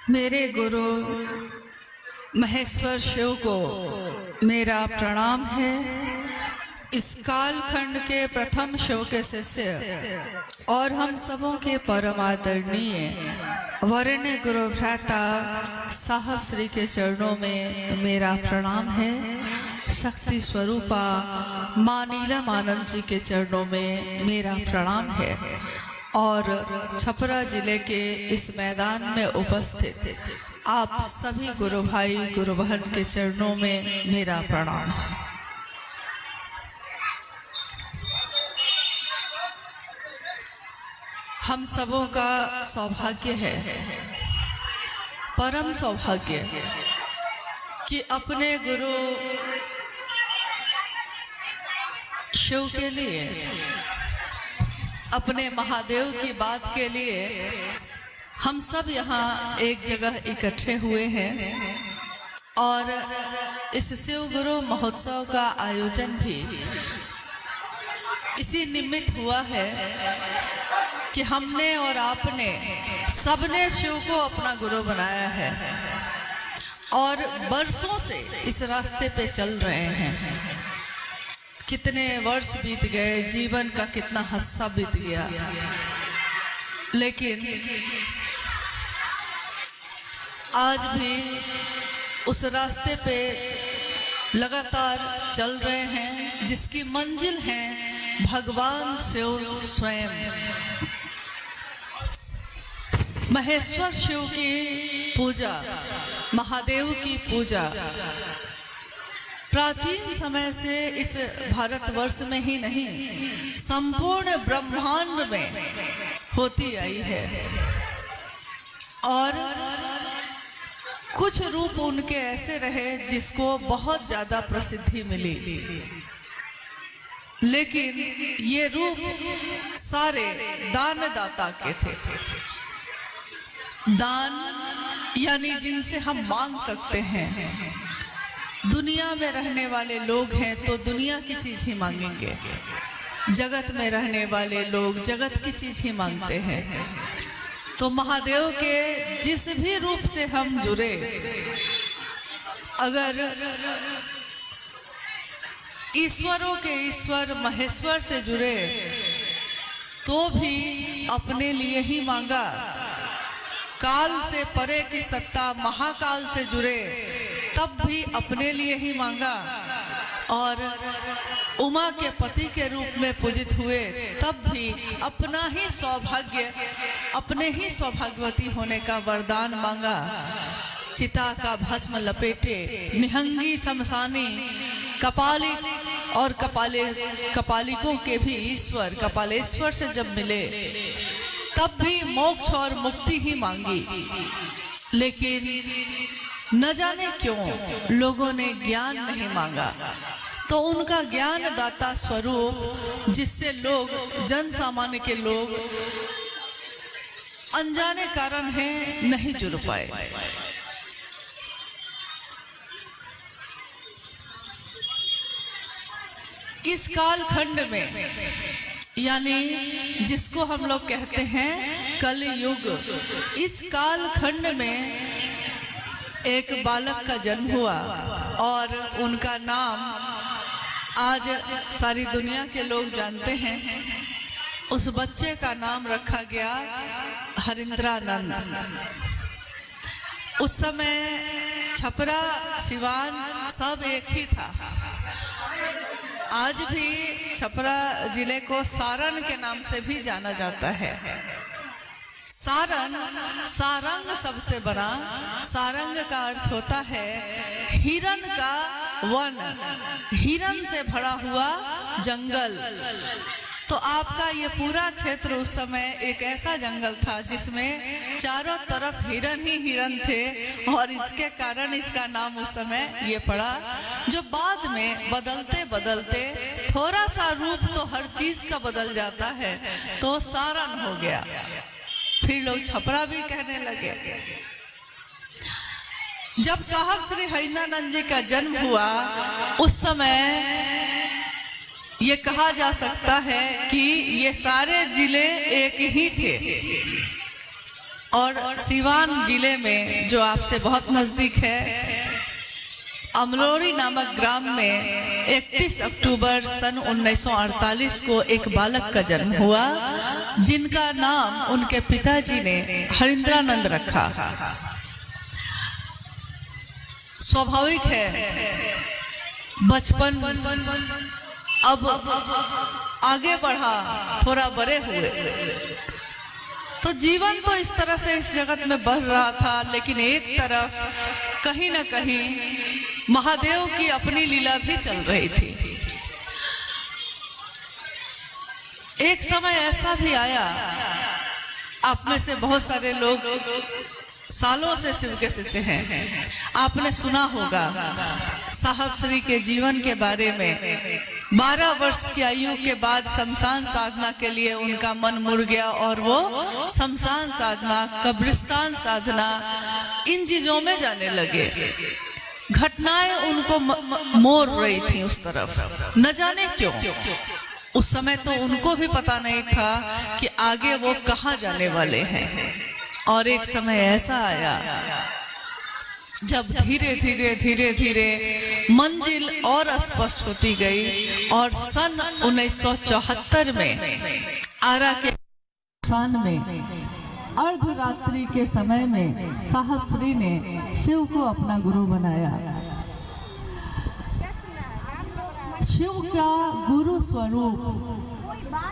मेरे गुरु महेश्वर शिव को मेरा प्रणाम है। इस कालखंड के प्रथम शिव के शिष्य और हम सबों के परम आदरणीय वरेण्य गुरु भ्राता साहब श्री के चरणों में मेरा प्रणाम है। शक्ति स्वरूपा माँ नीलम आनंद जी के चरणों में मेरा प्रणाम है और छपरा जिले के इस मैदान में उपस्थित आप सभी गुरु भाई गुरु बहन के चरणों में मेरा प्रणाम है। हम सबों का सौभाग्य है, परम सौभाग्य, कि अपने गुरु शिव के लिए, अपने महादेव की बात के लिए हम सब यहाँ एक जगह इकट्ठे हुए हैं और इस शिव गुरु महोत्सव का आयोजन भी इसी निमित्त हुआ है कि हमने और आपने सबने शिव को अपना गुरु बनाया है और बरसों से इस रास्ते पे चल रहे हैं। कितने वर्ष बीत गए, जीवन का कितना हिस्सा बीत गया, लेकिन आज भी उस रास्ते पे लगातार चल रहे हैं जिसकी मंजिल है भगवान शिव स्वयं। महेश्वर शिव की पूजा, महादेव की पूजा प्राचीन समय से इस भारतवर्ष में ही नहीं, संपूर्ण ब्रह्मांड में होती आई है और कुछ रूप उनके ऐसे रहे जिसको बहुत ज्यादा प्रसिद्धि मिली, लेकिन ये रूप सारे दानदाता के थे। दान यानी जिनसे हम मांग सकते हैं। दुनिया में रहने वाले लोग हैं तो दुनिया की चीज ही मांगेंगे, जगत में रहने वाले लोग जगत की चीज ही मांगते हैं। तो महादेव के जिस भी रूप से हम जुड़े, अगर ईश्वरों के ईश्वर महेश्वर से जुड़े तो भी अपने लिए ही मांगा, काल से परे की सत्ता महाकाल से जुड़े तब भी अपने लिए ही मांगा और उमा के पति के रूप में पूजित हुए तब भी अपना ही सौभाग्य, अपने ही सौभाग्यवती होने का वरदान मांगा। चिता का भस्म लपेटे निहंगी शमशानी कपाली और कपालिकों के भी ईश्वर कपालेश्वर से जब मिले तब भी मोक्ष और मुक्ति ही मांगी, लेकिन न जाने क्यों लोगों ने ज्ञान नहीं मांगा। तो उनका ज्ञान दाता स्वरूप जिससे लोग, जन सामान्य के लोग अनजाने कारण है नहीं जुड़ पाए। इस कालखंड में, यानी जिसको हम लोग कहते हैं कलयुग, इस कालखंड में एक बालक का जन्म हुआ और उनका नाम आज सारी दुनिया के लोग जानते हैं। उस बच्चे का नाम रखा गया हरिंद्रानंद। उस समय छपरा सिवान सब एक ही था। आज भी छपरा जिले को सारण के नाम से भी जाना जाता है। सारण, सारंग सबसे बना, सारंग का अर्थ होता है हिरण का वन, हिरण से भरा हुआ जंगल। तो आपका ये पूरा क्षेत्र उस समय एक ऐसा जंगल था जिसमें चारों तरफ हिरण ही हिरण थे और इसके कारण इसका नाम उस समय ये पड़ा, जो बाद में बदलते बदलते थोड़ा सा रूप तो हर चीज का बदल जाता है तो सारण हो गया। फिर लोग छपरा भी कहने लगे। जब साहब श्री हरिंद्रानंद जी का जन्म हुआ उस समय ये कहा जा सकता है कि ये सारे जिले एक ही थे और सीवान जिले में जो आपसे बहुत नजदीक है, अमलोरी नामक ग्राम में 31 अक्टूबर सन 1948 को एक बालक का जन्म हुआ, जिनका नाम उनके पिताजी ने हरिंद्रानंद रखा। स्वाभाविक है, बचपन अब आगे बढ़ा, थोड़ा बड़े हुए तो जीवन तो इस तरह से इस जगत में बढ़ रहा था, लेकिन एक तरफ कहीं ना कहीं महादेव की अपनी लीला भी चल रही थी। एक समय ऐसा भी आया, आप में से बहुत सारे लोग सालों से शिव के शिष्य हैं, आपने सुना होगा साहब श्री के जीवन के बारे में। 12 वर्ष की आयु के बाद शमशान साधना के लिए उनका मन मुड़ गया और वो शमशान साधना, कब्रिस्तान साधना, इन चीजों में जाने लगे। घटनाएं उनको मोड़ रही थी उस तरफ, न जाने क्यों। उस समय तो उनको भी पता नहीं था कि आगे वो कहाँ जाने वाले हैं। और एक समय ऐसा आया जब धीरे धीरे मंजिल और स्पष्ट होती गई, और सन 1974 में आरा के शान में अर्धरात्रि के समय में साहब श्री ने शिव को अपना गुरु बनाया। शिव का गुरु स्वरूप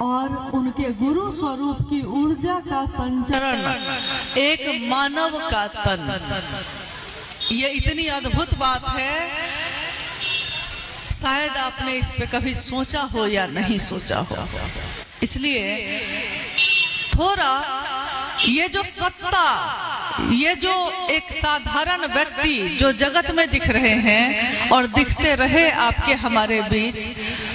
और उनके गुरु स्वरूप की ऊर्जा का संचरण एक मानव का तन, ये इतनी अद्भुत बात है, शायद आपने इस पे कभी सोचा हो या नहीं सोचा हो। इसलिए थोड़ा ये जो सत्ता, ये जो एक साधारण व्यक्ति जो जगत में दिख रहे हैं और दिखते रहे आपके हमारे बीच,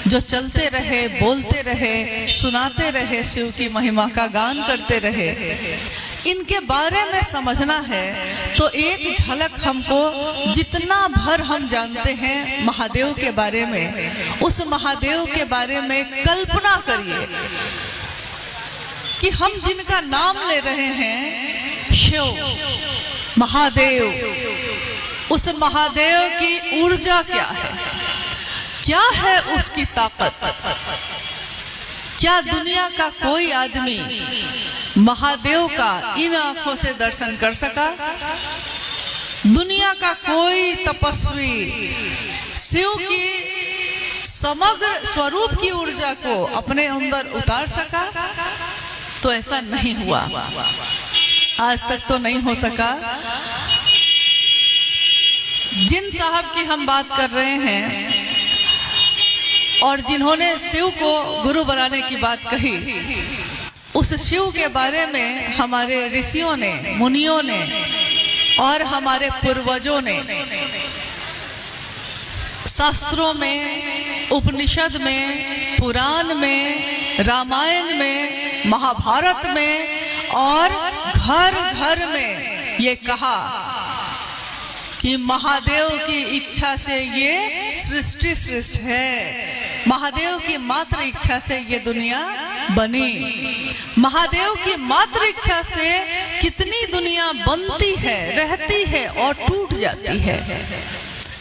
जो चलते रहे, बोलते रहे, सुनाते रहे, शिव की महिमा का गान करते रहे, इनके बारे में समझना है तो एक झलक हमको, जितना भर हम जानते हैं महादेव के बारे में, उस महादेव के बारे में कल्पना करिए कि हम जिनका नाम ले रहे हैं शिव, महादेव, उस महादेव की ऊर्जा क्या है, क्या है उसकी ताकत। क्या दुनिया का कोई आदमी महादेव का इन आंखों से दर्शन कर सका? दुनिया का कोई तपस्वी शिव की समग्र स्वरूप की ऊर्जा को अपने अंदर उतार सका? तो ऐसा नहीं हुआ, आज तक तो नहीं हो सका। जिन साहब की हम बात कर रहे हैं और जिन्होंने शिव को गुरु बनाने की बात कही, उस शिव के बारे में हमारे ऋषियों ने, मुनियों ने और हमारे पूर्वजों ने शास्त्रों में, उपनिषद में, पुराण में, रामायण में, महाभारत में और घर घर में ये कहा कि महादेव की इच्छा से ये सृष्टि सृष्ट है, महादेव की मात्र इच्छा से ये दुनिया बनी, महादेव की मात्र इच्छा से कितनी दुनिया बनती है, रहती है और टूट जाती है।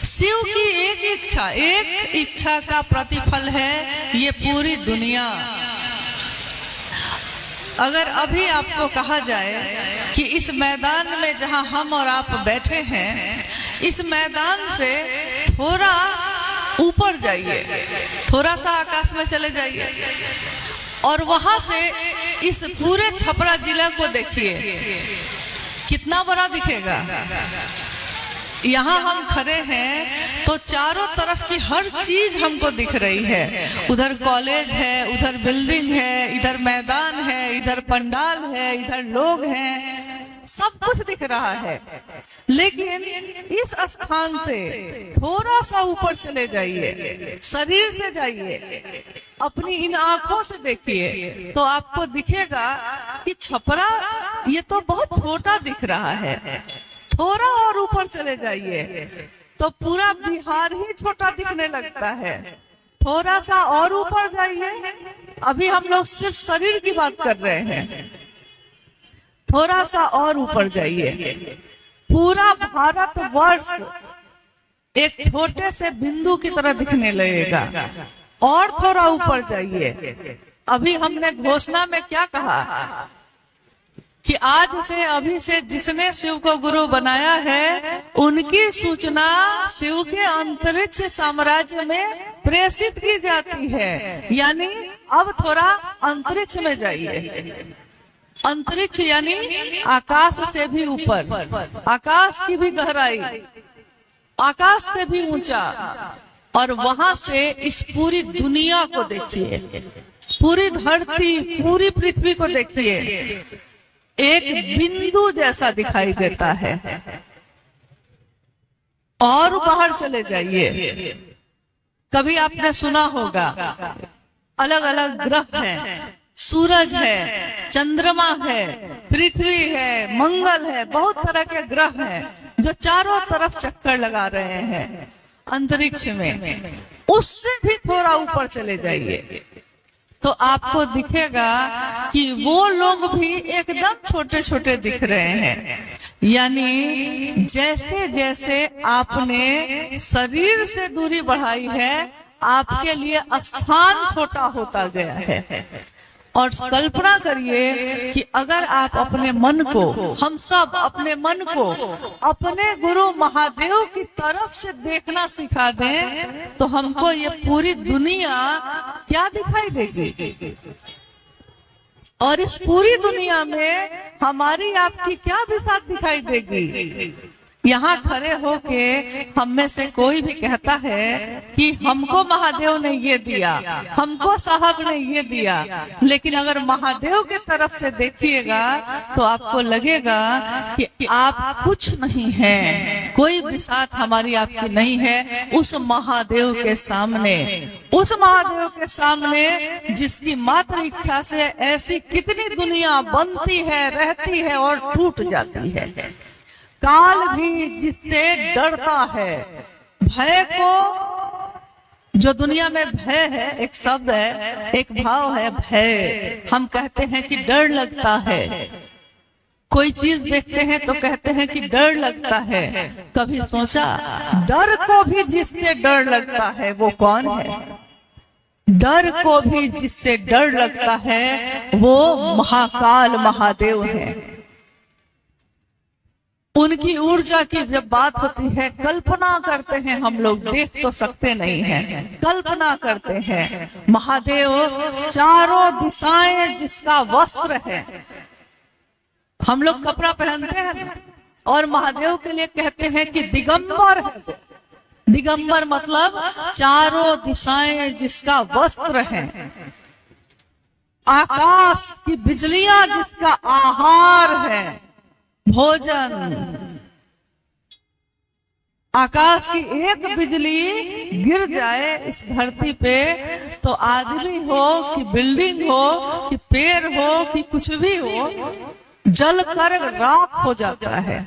शिव की एक इच्छा का प्रतिफल है ये पूरी दुनिया। अगर अभी आपको कहा जाए कि इस मैदान में जहां हम और आप बैठे हैं, इस मैदान से थोड़ा ऊपर जाइए, थोड़ा सा आकाश में चले जाइए और वहां से इस पूरे छपरा जिला को देखिए, कितना बड़ा दिखेगा। यहाँ हम खड़े हैं तो चारों तरफ की हर चीज हमको दिख रही है। उधर कॉलेज है, उधर बिल्डिंग है, इधर मैदान है, इधर पंडाल है, इधर लोग हैं, सब कुछ दिख रहा है। लेकिन इस स्थान से थोड़ा सा ऊपर चले जाइए, शरीर से जाइए, अपनी इन आंखों से देखिए तो आपको दिखेगा कि छपरा ये तो बहुत छोटा दिख रहा है। थोड़ा और ऊपर चले जाइए तो पूरा बिहार ही छोटा दिखने लगता है। थोड़ा सा और ऊपर जाइए, अभी हम लोग सिर्फ शरीर की बात कर रहे हैं, थोड़ा सा और ऊपर जाइए, पूरा भारतवर्ष एक छोटे से बिंदु की तरह दिखने लगेगा। और थोड़ा ऊपर जाइए, अभी हमने घोषणा में क्या कहा कि आज से अभी से जिसने शिव को गुरु बनाया है उनकी सूचना शिव के अंतरिक्ष साम्राज्य में प्रेषित की जाती है। यानी अब थोड़ा अंतरिक्ष में जाइए, अंतरिक्ष यानी आकाश से भी ऊपर, आकाश की भी गहराई, आकाश से भी ऊंचा, और वहां से इस पूरी दुनिया को देखिए, पूरी धरती, पूरी पृथ्वी को देखिए, एक बिंदु जैसा दिखाई देता है। और बाहर चले जाइए, कभी आपने सुना होगा अलग अलग ग्रह हैं, सूरज है, चंद्रमा है, पृथ्वी है, मंगल है, बहुत तरह के ग्रह हैं जो चारों तरफ चक्कर लगा रहे हैं अंतरिक्ष में। उससे भी थोड़ा ऊपर चले जाइए तो आपको दिखेगा कि वो लोग भी एकदम छोटे छोटे दिख रहे हैं। यानी जैसे जैसे आपने शरीर से दूरी बढ़ाई है, आपके लिए स्थान छोटा होता गया है। और कल्पना करिए कि अगर आप अपने मन को, हम सब अपने मन को अपने गुरु महादेव की तरफ से देखना सिखा दें तो हमको ये पूरी दुनिया क्या दिखाई देगी, और इस पूरी दुनिया में हमारी आपकी क्या बिसात दिखाई देगी। यहाँ खड़े होके हम में से कोई भी कहता है कि हमको महादेव ने ये दिया, हमको साहब ने ये दिया, लेकिन अगर महादेव के तरफ से देखिएगा तो आपको लगेगा कि आप कुछ नहीं हैं, कोई बिसात हमारी आपकी नहीं है उस महादेव के सामने, उस महादेव के सामने जिसकी मात्र इच्छा से ऐसी कितनी दुनिया बनती है, रहती है और टूट जाती है। काल भी जिससे डरता है, भय को, जो दुनिया में भय है, एक शब्द है, एक भाव है भय। हम कहते हैं कि डर लगता है, कोई चीज देखते हैं तो कहते हैं कि डर लगता है। कभी सोचा डर को भी जिससे डर लगता है वो कौन है? डर को भी जिससे डर लगता है वो महाकाल महादेव है। उनकी ऊर्जा की जब बात होती है, कल्पना करते हैं हम लोग, देख तो सकते नहीं हैं, कल्पना करते हैं। महादेव चारों दिशाएं जिसका वस्त्र है, हम लोग कपड़ा पहनते हैं और महादेव के लिए कहते हैं कि दिगंबर है। दिगंबर मतलब चारों दिशाएं जिसका वस्त्र है, आकाश की बिजलियां जिसका आहार है, भोजन। आकाश की एक बिजली गिर जाए इस धरती पे तो आदमी हो कि बिल्डिंग हो कि पेड़ हो कि कुछ भी हो, जल कर राख हो जाता है।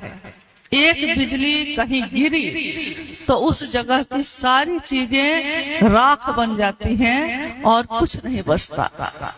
एक बिजली कहीं गिरी तो उस जगह की सारी चीजें राख बन जाती हैं और कुछ नहीं बचता।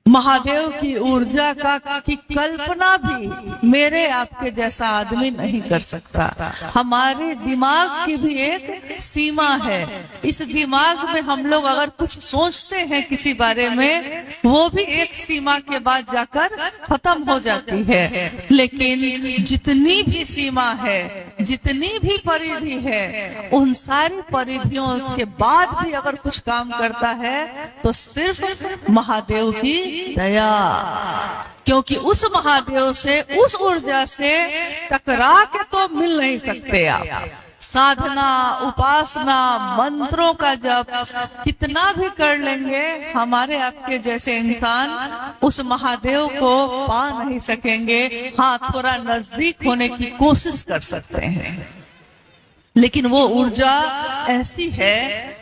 महादेव की ऊर्जा की कल्पना भी मेरे आपके जैसा आदमी नहीं कर सकता। हमारे दिमाग की भी एक सीमा है। इस दिमाग में हम लोग अगर कुछ सोचते हैं किसी बारे में, वो भी एक सीमा के बाद जाकर खत्म हो जाती है। लेकिन जितनी भी सीमा है, जितनी भी परिधि है, उन सारी परिधियों के बाद भी अगर कुछ काम करता है तो सिर्फ महादेव की दया, क्योंकि उस महादेव से, उस ऊर्जा से टकरा के तो मिल नहीं सकते आप। साधना, उपासना, मंत्रों का जप कितना भी कर लेंगे, हमारे आपके जैसे इंसान उस महादेव को पा नहीं सकेंगे। हाँ, थोड़ा नजदीक होने की कोशिश कर सकते हैं, लेकिन वो ऊर्जा ऐसी है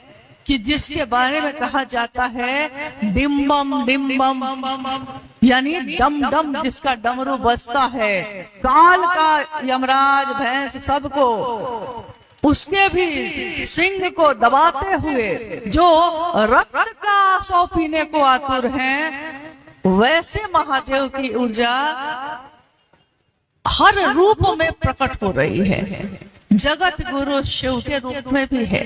कि जिसके बारे में कहा जाता है डिम्बम डिम्बम, यानी डम डम, जिसका डमरू बजता है, काल का यमराज भैंस सबको, उसके भी सिंह को दबाते हुए जो रक्त का सौ पीने को आतुर हैं, वैसे महादेव की ऊर्जा हर रूप में प्रकट हो रही है। जगत गुरु शिव के रूप में भी है,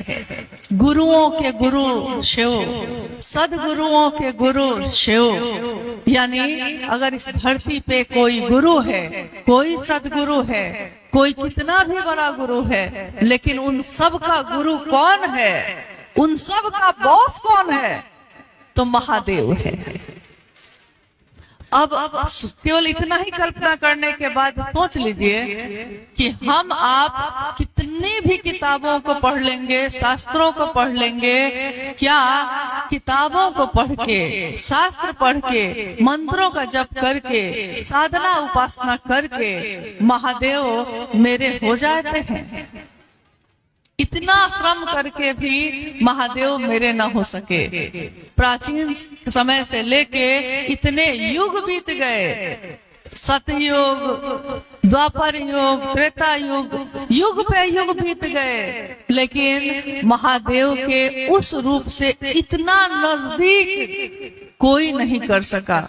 गुरुओं के गुरु शिव, सदगुरुओं के गुरु शिव। यानी अगर इस धरती पे कोई गुरु है, कोई सदगुरु है, कोई कितना भी बड़ा गुरु है, लेकिन उन सब का गुरु कौन है, उन सब का बॉस कौन है? तो महादेव है। अब केवल इतना ही कल्पना करने के बाद सोच लीजिए कि हम आप कितनी भी किताबों को पढ़ लेंगे, शास्त्रों को पढ़ लेंगे, क्या किताबों को पढ़ के, शास्त्र पढ़ के, मंत्रों का जप करके, साधना उपासना करके महादेव मेरे हो जाते हैं? इतना श्रम करके भी महादेव मेरे न हो सके। प्राचीन समय से लेके इतने युग बीत गए, सतयुग, द्वापर युग, त्रेता युग, युग पे युग बीत गए, लेकिन महादेव के उस रूप से इतना नजदीक कोई नहीं कर सका।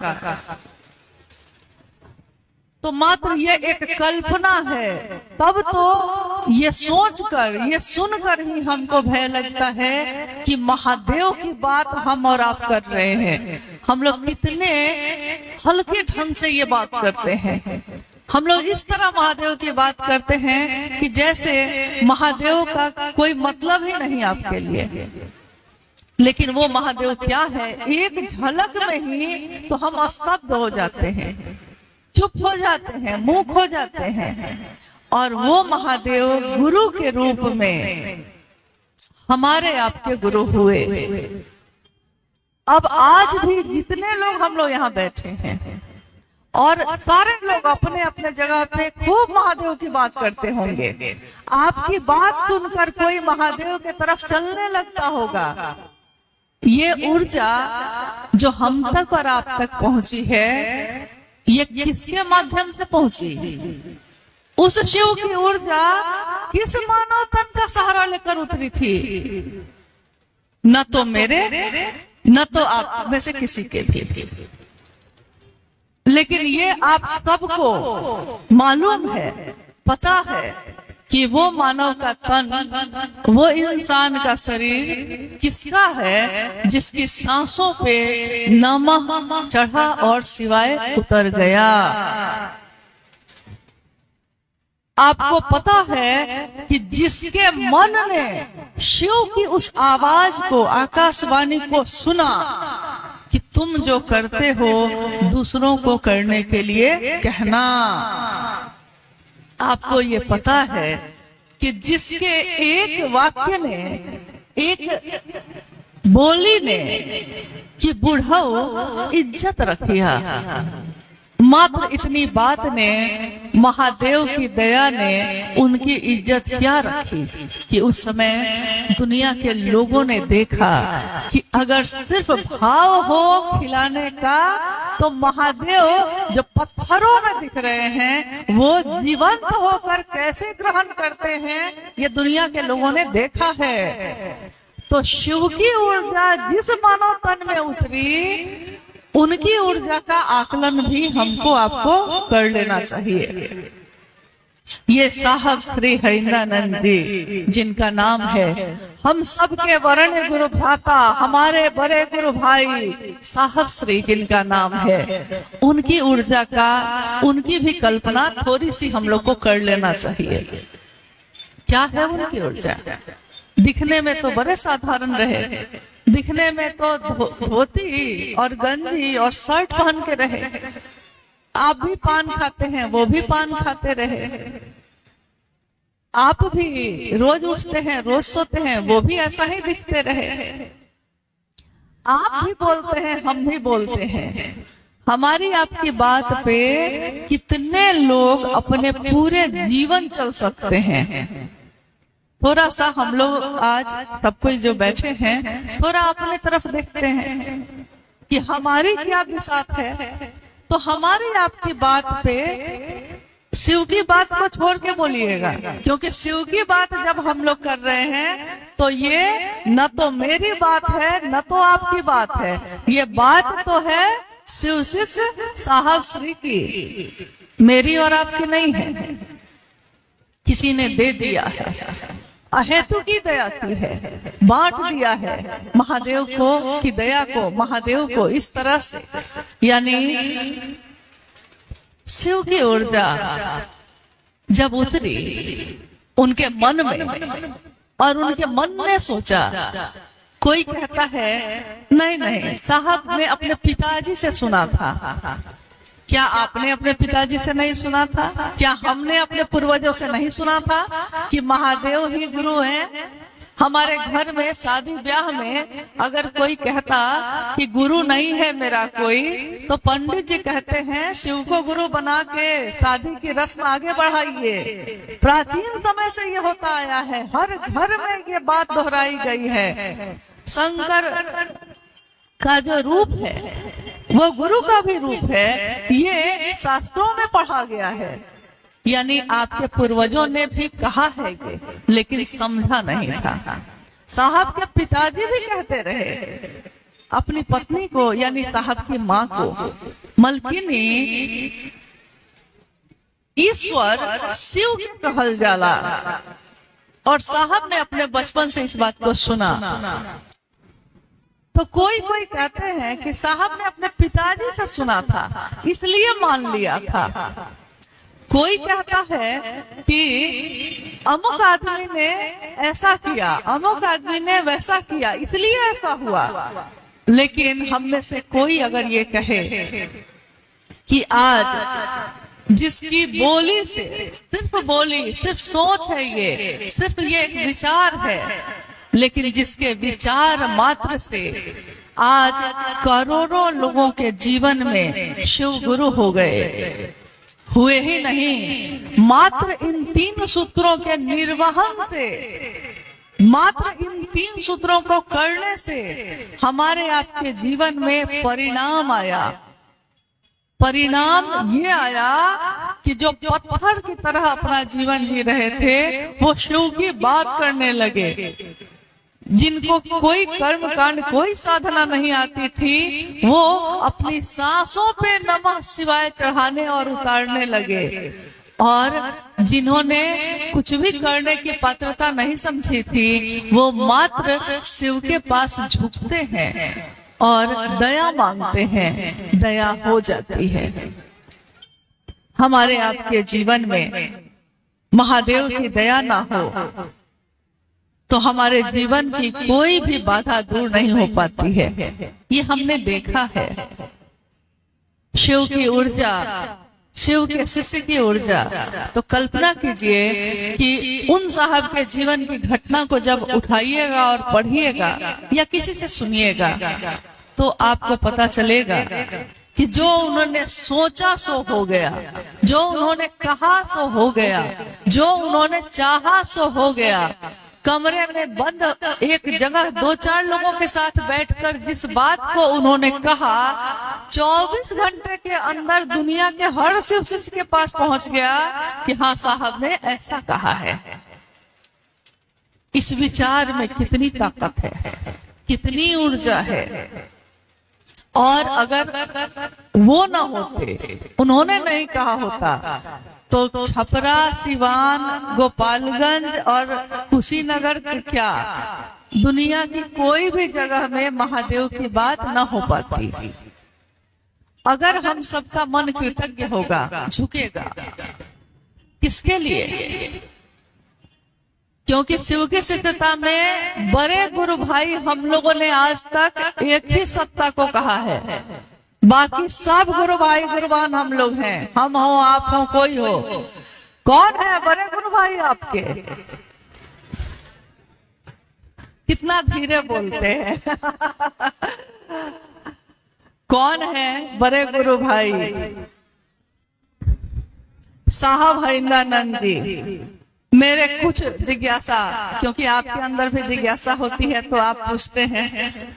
तो मात्र ये एक कल्पना है। तब तो ये सोचकर, ये सुनकर ही हमको भय लगता है कि महादेव की बात हम और आप कर रहे हैं। हम लोग कितने हल्के ढंग से ये बात करते हैं। हम लोग इस तरह महादेव की बात करते हैं कि जैसे महादेव का कोई मतलब ही नहीं आपके लिए। लेकिन वो महादेव क्या है, एक झलक में ही तो हम स्तब्ध हो जाते हैं, चुप हो जाते हैं, मुंह खो जाते हैं। और वो महादेव गुरु के रूप में हमारे आपके गुरु हुए। अब आज भी जितने लोग हम लोग यहाँ बैठे हैं और सारे लोग अपने अपने जगह पे खूब महादेव की बात करते होंगे, आपकी बात सुनकर कोई महादेव के तरफ चलने लगता होगा। ये ऊर्जा जो हम तक और आप तक पहुंची है, ये किसके माध्यम से पहुंची? उस शिव की ऊर्जा किस मानव तन का सहारा लेकर उतरी थी? न तो मेरे, न तो आप में से किसी के भी। लेकिन ये आप सबको मालूम है, पता है कि वो मानव का तन, वो इंसान का शरीर किसका है, जिसकी सांसों पे नमः चढ़ा और सिवाय उतर गया। आपको पता है कि जिसके मन ने शिव की उस आवाज को, आकाशवाणी को सुना कि तुम जो करते हो दूसरों को करने के लिए कहना, आपको ये पता है कि जिसके एक वाक्य ने, एक बोली ने कि बुढ़ऊ इज्जत रखिया, मात्र इतनी बात ने, महादेव की दया ने उनकी इज्जत क्या रखी कि उस समय दुनिया के लोगों ने देखा कि अगर सिर्फ भाव हो खिलाने का, तो महादेव जो पत्थरों में दिख रहे हैं वो जीवंत होकर कैसे ग्रहण करते हैं, ये दुनिया के लोगों ने देखा है। तो शिव की ऊर्जा जिस मानव तन में उतरी, उनकी ऊर्जा का आकलन भी हमको आपको कर लेना चाहिए। ये साहब श्री हरिंद्रानंद जी, जिनका नाम है हम सबके वर्ण गुरु भ्राता, हमारे बड़े गुरु भाई साहब श्री, जिनका नाम है, उनकी ऊर्जा का, उनकी भी कल्पना थोड़ी सी हम लोग को कर लेना चाहिए। क्या है उनकी ऊर्जा? दिखने में तो बड़े साधारण रहे, दिखने में तो धोती और गंजी और शर्ट पहन के रहे। आप भी पान खाते हैं, वो भी पान खाते रहे। आप भी रोज उठते हैं, रोज सोते हैं, वो भी ऐसा ही दिखते रहे। आप भी बोलते हैं, हम भी बोलते हैं। हमारी आपकी बात पे कितने लोग अपने पूरे जीवन चल सकते हैं। थोड़ा सा हम लोग आज सब कोई जो बैठे हैं, थोड़ा अपने तरफ देखते हैं कि हमारी क्या बिसात है। तो हमारी आपकी बात पे शिव की बात को छोड़ के बोलिएगा, क्योंकि शिव की बात जब हम लोग कर रहे हैं तो ये न तो मेरी बात है, न तो आपकी बात है, ये बात तो है शिव शिष्य साहब श्री की, मेरी और आपकी नहीं है। किसी ने दे दिया है, अहेतु की दया की है, बांट दिया है महादेव को की दया को, महादेव को इस तरह से। यानी शिव की ऊर्जा जब उतरी उनके मन में और उनके मन ने सोचा, कोई कहता है नहीं नहीं साहब ने अपने पिताजी से सुना था। क्या आपने अपने पिताजी से नहीं सुना था? क्या हमने अपने पूर्वजों से नहीं सुना था कि महादेव ही गुरु हैं? हमारे घर में शादी ब्याह में अगर कोई कहता कि गुरु नहीं है मेरा कोई, तो पंडित जी कहते हैं शिव को गुरु बना के शादी की रस्म आगे बढ़ाइए। प्राचीन समय से ये होता आया है, हर घर में ये बात दोहराई गई है। शंकर का जो रूप है वो गुरु का भी रूप है, ये शास्त्रों में पढ़ा गया है। यानी आपके पूर्वजों ने भी कहा है ये, लेकिन समझा नहीं था। साहब के पिताजी भी कहते रहे अपनी पत्नी को, यानी साहब की माँ को, मलकिनी ईश्वर शिव के कहल जाला। और साहब ने अपने बचपन से इस बात को सुना। तो कोई कोई कहते हैं कि साहब ने अपने पिताजी से सुना था इसलिए मान लिया था। कोई कहता है कि अमुक आदमी ने ऐसा किया, अमुक आदमी ने वैसा किया, इसलिए ऐसा हुआ। लेकिन हम में से कोई अगर ये कहे कि आज जिसकी बोली से, सिर्फ बोली, सिर्फ सोच है, ये सिर्फ ये एक विचार है, लेकिन जिसके विचार मात्र से आज करोड़ों लोगों के जीवन में शिव गुरु हो गए, हुए ही नहीं, मात्र इन 3 सूत्रों के निर्वहन से, मात्र इन 3 सूत्रों को करने से हमारे आपके जीवन में परिणाम आया। परिणाम ये आया कि जो पत्थर की तरह अपना जीवन जी रहे थे वो शिव की बात करने लगे। जिनको कोई कर्म कांड, कोई साधना नहीं आती थी, वो अपनी सांसों पे नमः शिवाय चढ़ाने और उतारने लगे। और जिन्होंने कुछ भी करने की पात्रता नहीं समझी थी, वो मात्र शिव के पास झुकते हैं और दया मांगते हैं, दया हो जाती है। हमारे आपके जीवन में महादेव की दया ना हो तो हमारे जीवन की कोई भी बाधा दूर नहीं हो पाती है। ये हमने देखा है। शिव की ऊर्जा, शिव के शिष्य की ऊर्जा। तो कल्पना कीजिए कि उन साहब के जीवन की घटना को जब उठाइएगा और पढ़िएगा या किसी से सुनिएगा तो आपको पता चलेगा कि जो उन्होंने सोचा सो हो गया, जो उन्होंने कहा सो हो गया, जो उन्होंने चाहा सो हो गया। कमरे में बंद एक जगह 2-4 लोगों के साथ बैठकर जिस बात को उन्होंने कहा, 24 घंटे के अंदर दुनिया के हर शिव शिष्य के पास पहुंच गया कि हाँ साहब ने ऐसा कहा है। इस विचार में कितनी ताकत है, कितनी ऊर्जा है। और अगर वो ना होते, उन्होंने नहीं कहा होता, तो छपरा, सिवान, गोपालगंज और कुशीनगर क्या दुनिया की कोई भी जगह में महादेव की बात न हो पाती। अगर हम सबका मन कृतज्ञ होगा, झुकेगा, किसके लिए? क्योंकि शिव की सिद्धता में बड़े गुरु भाई हम लोगों ने आज तक एक ही सत्ता को कहा है, बाकी सब गुरु भाई गुरुवान हम लोग हैं। हम हो, आप हो, कोई हो। कौन है बड़े गुरु भाई आपके? कितना धीरे बोलते हैं। कौन है बड़े गुरु भाई? साहब हरिंदानंद जी। मेरे कुछ जिज्ञासा, क्योंकि आपके अंदर भी जिज्ञासा होती है तो आप पूछते हैं,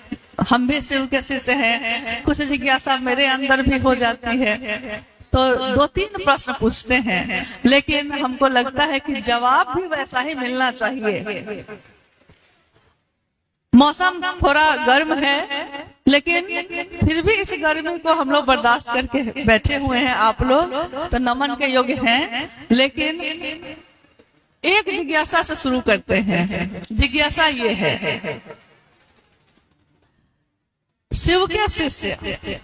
हम भी शिव के शिष्य हैं, कुछ जिज्ञासा मेरे अंदर भी हो जाती है, तो 2-3 प्रश्न पूछते हैं, लेकिन हमको लगता है कि जवाब भी वैसा ही मिलना चाहिए। मौसम थोड़ा गर्म है, लेकिन फिर भी इस गर्मी को हम लोग बर्दाश्त करके बैठे हुए हैं। आप लोग तो नमन के योग्य हैं। लेकिन एक जिज्ञासा से शुरू करते हैं। जिज्ञासा ये है, शिव के शिष्य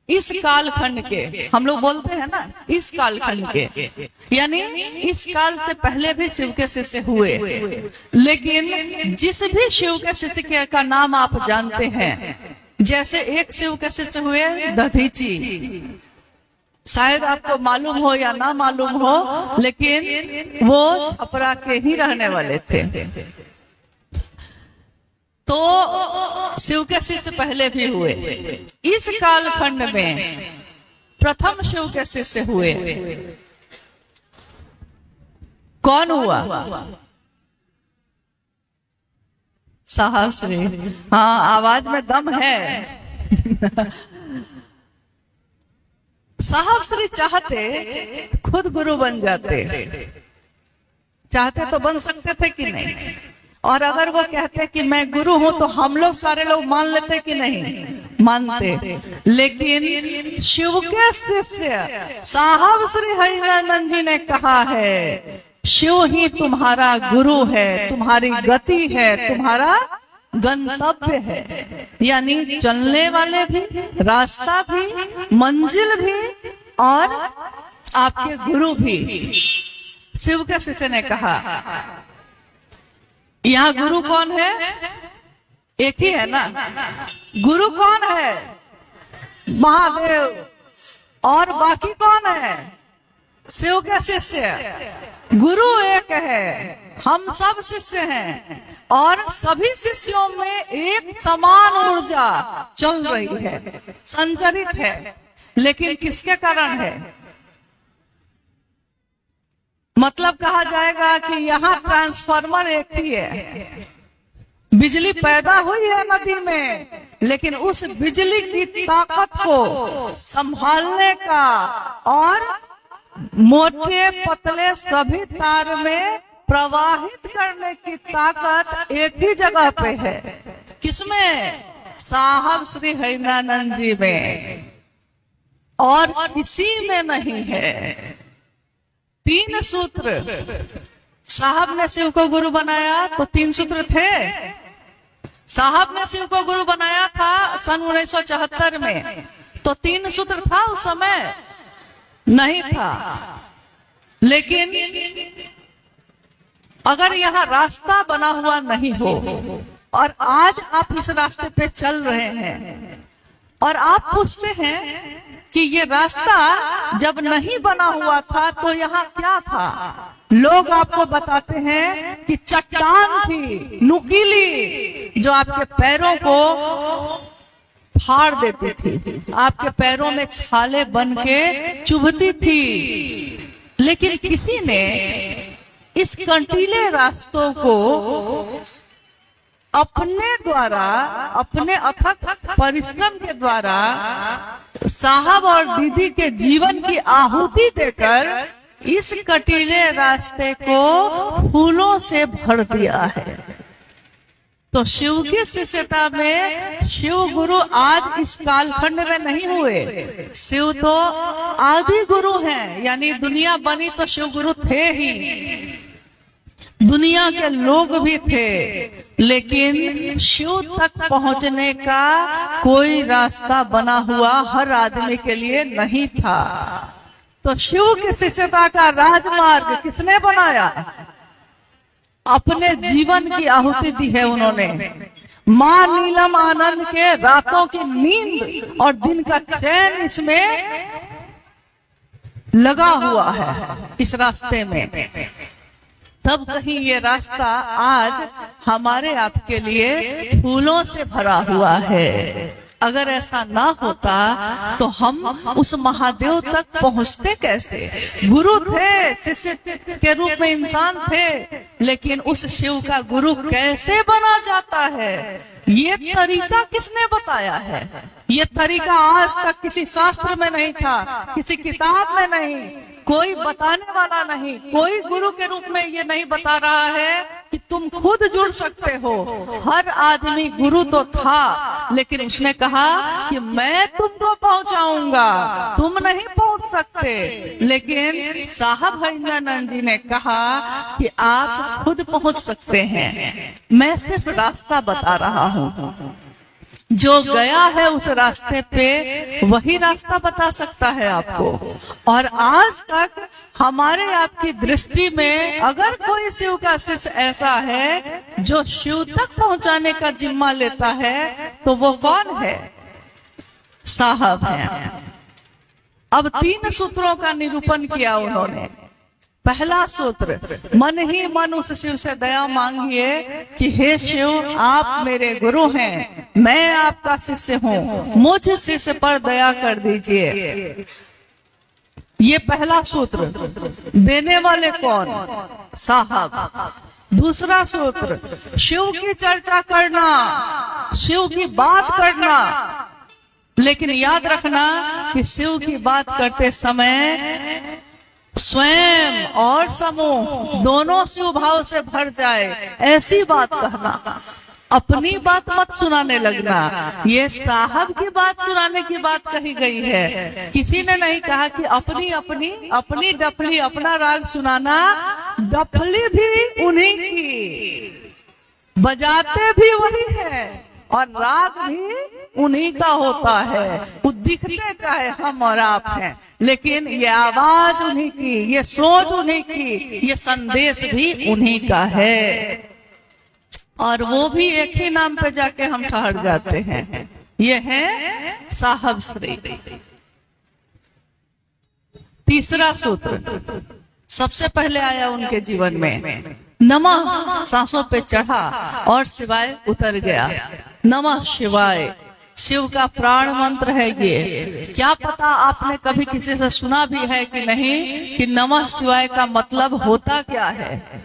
इस कालखंड के, हम लोग बोलते हैं ना इस कालखंड के, यानी इस काल से पहले भी शिव के शिष्य हुए। लेकिन जिस भी शिव के शिष्य का नाम आप जानते हैं, जैसे एक शिव के शिष्य हुए दधीची, शायद आपको मालूम हो या ना मालूम हो, लेकिन वो छपरा के ही रहने वाले थे। तो शिव के शिष्य पहले भी हुए। इस कालखंड में प्रथम शिव के शिष्य हुए कौन हुआ? साहब श्री। हाँ, आवाज में दम है। साहब श्री चाहते खुद गुरु बन जाते, चाहते तो बन सकते थे कि नहीं। और अगर वो कहते कि मैं गुरु हूं तो हम लोग सारे लोग मान लेते कि नहीं मानते। लेकिन शिव के शिष्य साहब श्री हरिनानंद जी ने कहा है, शिव ही तुम्हारा गुरु है, तुम्हारी गति है, तुम्हारा गंतव्य है। यानी चलने वाले भी, रास्ता भी, मंजिल भी और आपके गुरु भी। शिव के शिष्य ने कहा। यहाँ गुरु कौन है? एक ही है ना। गुरु कौन है? महादेव। और बाकी कौन है? शिव के शिष्य। गुरु एक है, हम सब शिष्य हैं और सभी शिष्यों में एक समान ऊर्जा चल रही है, संचरित है। लेकिन किसके कारण है? मतलब कहा जाएगा कि यहाँ ट्रांसफार्मर एक ही है। बिजली पैदा हुई है नदी में, लेकिन उस बिजली की ताकत को संभालने का और मोटे पतले सभी तार में प्रवाहित करने की ताकत एक ही जगह पे है। किसमें? साहब श्री हरिनानंद जी में, और किसी में नहीं है। 3 सूत्र। साहब ने शिव को गुरु बनाया तो 3 सूत्र थे। साहब ने शिव को गुरु बनाया था सन 1974 में, तो 3 सूत्र था उस समय? नहीं था। लेकिन अगर यहाँ रास्ता बना हुआ नहीं हो और आज आप इस रास्ते पे चल रहे हैं और आप पूछते हैं कि ये रास्ता जब नहीं बना हुआ था तो यहाँ क्या था, लोग आपको बताते हैं कि चट्टान थी नुकीली, जो आपके पैरों को फाड़ देती थी, आपके पैरों में छाले बन के चुभती थी। लेकिन किसी ने इस कंटीले रास्तों को अपने द्वारा, अपने अथक परिश्रम के द्वारा साहब और दीदी के जीवन की आहुति देकर इस कटीले रास्ते को फूलों से भर दिया है। तो शिव की शिष्यता में शिव गुरु आज इस कालखंड में नहीं हुए। शिव तो आदि गुरु हैं, यानी दुनिया बनी तो शिव गुरु थे ही, दुनिया के लोग भी थे, लेकिन शिव तक पहुंचने का कोई रास्ता बना हुआ हर आदमी के लिए नहीं था। तो शिव की शिष्यता का राजमार्ग किसने बनाया? अपने जीवन की आहुति दी है उन्होंने। मां नीलम आनंद के रातों की नींद और दिन का चैन इसमें लगा हुआ है, इस रास्ते में। तब कहीं ये रास्ता आज हमारे आपके लिए फूलों से भरा हुआ है। अगर ऐसा ना होता तो हम उस महादेव तक पहुंचते कैसे? गुरु थे, शिष्य के रूप में इंसान थे, लेकिन उस शिव का गुरु कैसे बना जाता है, ये तरीका किसने बताया है? ये तरीका आज तक किसी शास्त्र में नहीं था, किसी किताब में नहीं, कोई बताने वाला नहीं, कोई गुरु के रूप में ये नहीं बता रहा है कि तुम खुद जुड़ सकते हो। हर आदमी गुरु तो था, लेकिन उसने कहा कि मैं तुमको पहुंचाऊंगा, तुम नहीं पहुंच सकते। लेकिन साहब हरिंद्रानंद जी ने कहा कि आप खुद पहुंच सकते हैं, मैं सिर्फ रास्ता बता रहा हूं। जो गया है उस रास्ते पे वही रास्ता बता सकता है आपको। और आज तक हमारे आपकी दृष्टि में अगर कोई शिव का शिष्य ऐसा है जो शिव तक पहुंचाने का जिम्मा लेता है तो वो कौन है? साहब हैं। अब 3 सूत्रों का निरूपण किया उन्होंने। पहला सूत्र, मन ही मन उस शिव से दया मांगिए कि हे शिव आप मेरे गुरु हैं, मैं आपका शिष्य हूँ, मुझ शिष्य पर दया कर दीजिए। ये पहला सूत्र। देने वाले कौन? साहब। दूसरा सूत्र, शिव की चर्चा करना, शिव की बात करना। लेकिन याद रखना कि शिव की बात करते समय स्वयं और समूह दोनों शिव भाव से भर जाए, ऐसी बात कहना। अपनी बात मत सुनाने लगना। ये साहब की बात सुनाने की बात कही गई है। किसी ने नहीं कहा कि अपनी डफली अपना राग सुनाना। डफली भी उन्हीं की, बजाते भी वही है और राग भी उन्हीं का होता है। वो दिखते चाहे हम और आप हैं, लेकिन ये आवाज उन्हीं की, ये सोच उन्हीं की, ये संदेश भी उन्हीं का है। और वो भी एक ही नाम पे जाके हम ठहर जाते हैं। ये है साहब श्री। तीसरा सूत्र सबसे पहले आया उनके जीवन में। नमः सांसों पे चढ़ा और शिवाय उतर गया। नमः शिवाय शिव का प्राण मंत्र है ये। क्या पता आपने कभी किसी से सुना भी है कि नहीं कि नमः शिवाय का मतलब होता क्या है?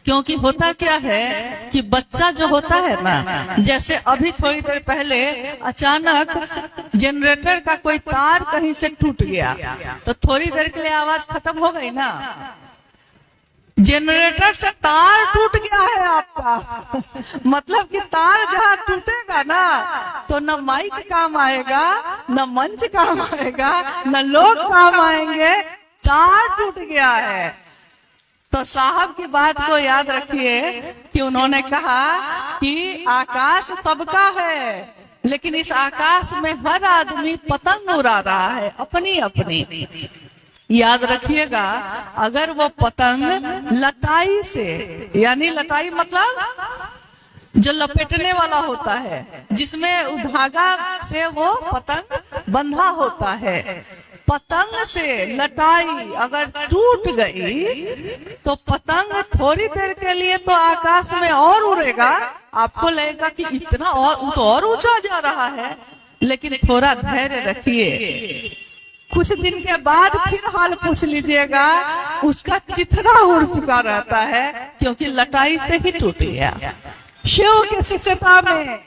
क्योंकि होता क्या है कि बच्चा जो होता है ना, जैसे अभी थोड़ी देर पहले अचानक जनरेटर का कोई तार कहीं से टूट गया तो थोड़ी देर के लिए आवाज खत्म हो गई ना। जनरेटर से तार टूट गया है आपका मतलब कि तार जहाँ टूटेगा ना तो न माइक काम आएगा, न मंच काम आएगा, न लोग काम आएंगे। तार टूट गया है। तो साहब की बात को याद रखिए कि उन्होंने कहा कि आकाश सबका है, लेकिन इस आकाश में हर आदमी पतंग उड़ा रहा है अपनी अपनी। याद रखिएगा, अगर वो पतंग लटाई से, यानी लटाई मतलब जो लपेटने वाला होता है, जिसमें धागा से वो पतंग बंधा होता है, पतंग से लटाई अगर टूट गई तो पतंग थोड़ी देर के लिए तो आकाश में और उड़ेगा, आपको लगेगा कि इतना और ऊंचा जा रहा है, लेकिन थोड़ा धैर्य रखिए। कुछ दिन के बाद फिर हाल पूछ लीजिएगा, उसका चिथड़ा उड़ चुका रहता है क्योंकि लटाई से ही टूट गया। शिव की शिष्यता में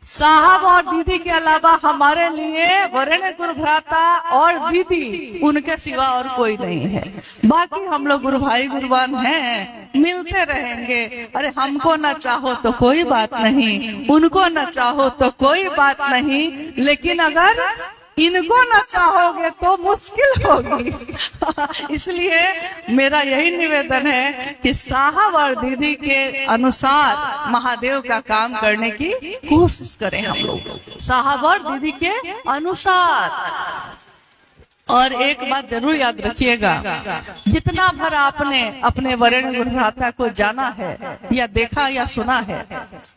साहब और दीदी के अलावा हमारे लिए वरेण्य गुरु भ्राता और दीदी, उनके सिवा और कोई नहीं है। बाकी हम लोग गुरु भाई गुरुवान हैं, मिलते रहेंगे। अरे हमको न चाहो तो कोई बात नहीं, उनको न चाहो तो कोई बात नहीं, लेकिन अगर इनको न चाहोगे तो मुश्किल होगी इसलिए मेरा यही निवेदन है कि साहब और दीदी के अनुसार महादेव का काम करने की कोशिश करें हम लोग, साहब और दीदी के अनुसार। और एक बात जरूर याद रखिएगा, जितना भर आपने अपने वरेण्य गुरु भ्राता को जाना है या देखा या सुना है,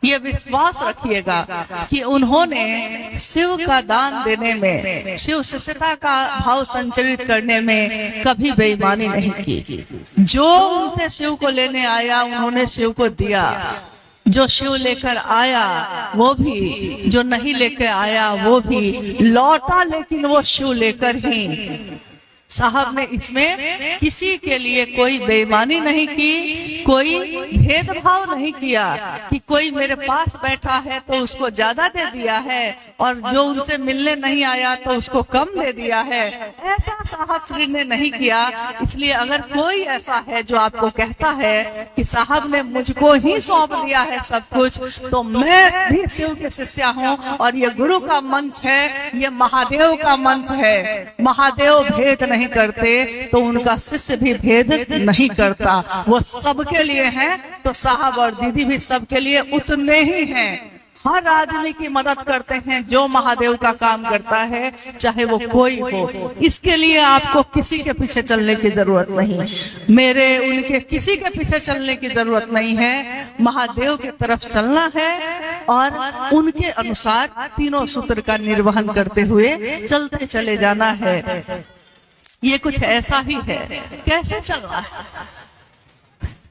ये विश्वास रखिएगा कि उन्होंने शिव का दान देने में, शिव शिष्यता का भाव संचरित करने में कभी बेईमानी नहीं की। जो उनसे शिव को लेने आया उन्होंने शिव को दिया, जो शिव लेकर आया वो भी, जो नहीं लेकर आया वो भी लौटा, लेकिन वो शिव लेकर ही। साहब ने इसमें किसी के लिए कोई बेईमानी नहीं की, कोई भेदभाव नहीं किया कि कोई मेरे पास बैठा है तो उसको ज्यादा दे दिया है और जो उनसे मिलने नहीं आया तो उसको कम दे दिया है। ऐसा साहब श्री ने नहीं किया। इसलिए अगर कोई ऐसा है जो आपको कहता है कि साहब ने मुझको ही सौंप दिया है सब कुछ, तो मैं भी शिव के शिष्या हूँ और ये गुरु का मंच है, ये महादेव का मंच है। महादेव भेद नहीं करते तो उनका शिष्य भी भेद नहीं करता। वो सबके लिए है तो साहब और दीदी भी सबके लिए उतने ही हैं। हर आदमी की मदद करते हैं जो महादेव का काम करता है, चाहे वो कोई हो। इसके लिए आपको किसी के पीछे चलने की जरूरत नहीं, मेरे उनके किसी के पीछे चलने की जरूरत नहीं है। महादेव की तरफ चलना है और उनके अनुसार तीनों सूत्र का निर्वहन करते हुए चलते चले जाना है। ये कुछ ऐसा ही है। कैसे चलना है?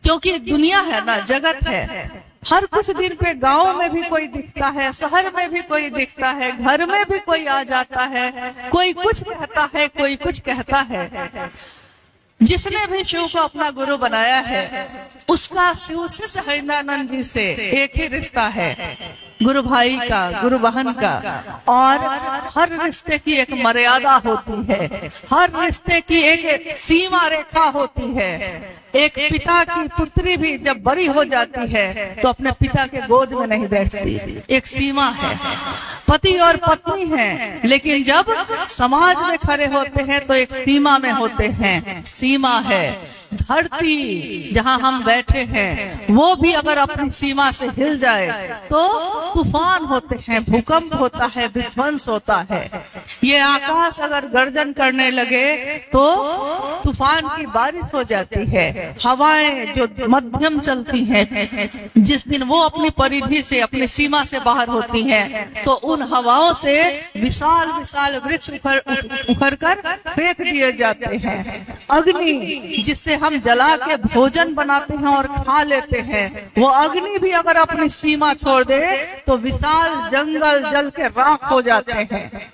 क्योंकि दुनिया है ना, जगत है। हर कुछ दिन पे गांव में भी कोई दिखता है, शहर में भी कोई दिखता है, घर में भी कोई आ जाता है, कोई कुछ कहता है, कोई कुछ कहता है। जिसने भी शिव को अपना गुरु बनाया है उसका शिव से हरिनानंद जी से एक ही रिश्ता है, गुरु भाई का, गुरु बहन का। और हर रिश्ते की एक मर्यादा होती है, हर रिश्ते की एक सीमा रेखा होती है। एक पिता की पुत्री भी जब बड़ी हो जाती है तो अपने पिता के गोद में नहीं बैठती, एक सीमा है। पति और पत्नी हैं, लेकिन जब समाज में खड़े होते हैं तो एक सीमा में होते हैं, सीमा है। धरती जहां हम बैठे हैं वो भी अगर अपनी सीमा से हिल जाए तो तूफान होते हैं, भूकंप होता है, विध्वंस होता है। ये आकाश अगर गर्जन करने लगे तो तूफान की बारिश हो जाती है। हवाएं जो मध्यम चलती हैं, जिस दिन वो अपनी परिधि से, अपनी सीमा से बाहर होती हैं तो उन हवाओं से विशाल विशाल वृक्ष उखड़ कर फेंक दिए जाते हैं। अग्नि जिससे हम जला के भोजन बनाते हैं और खा लेते हैं, वो अग्नि भी अगर अपनी सीमा छोड़ दे तो विशाल जंगल जल के राख हो जाते हैं।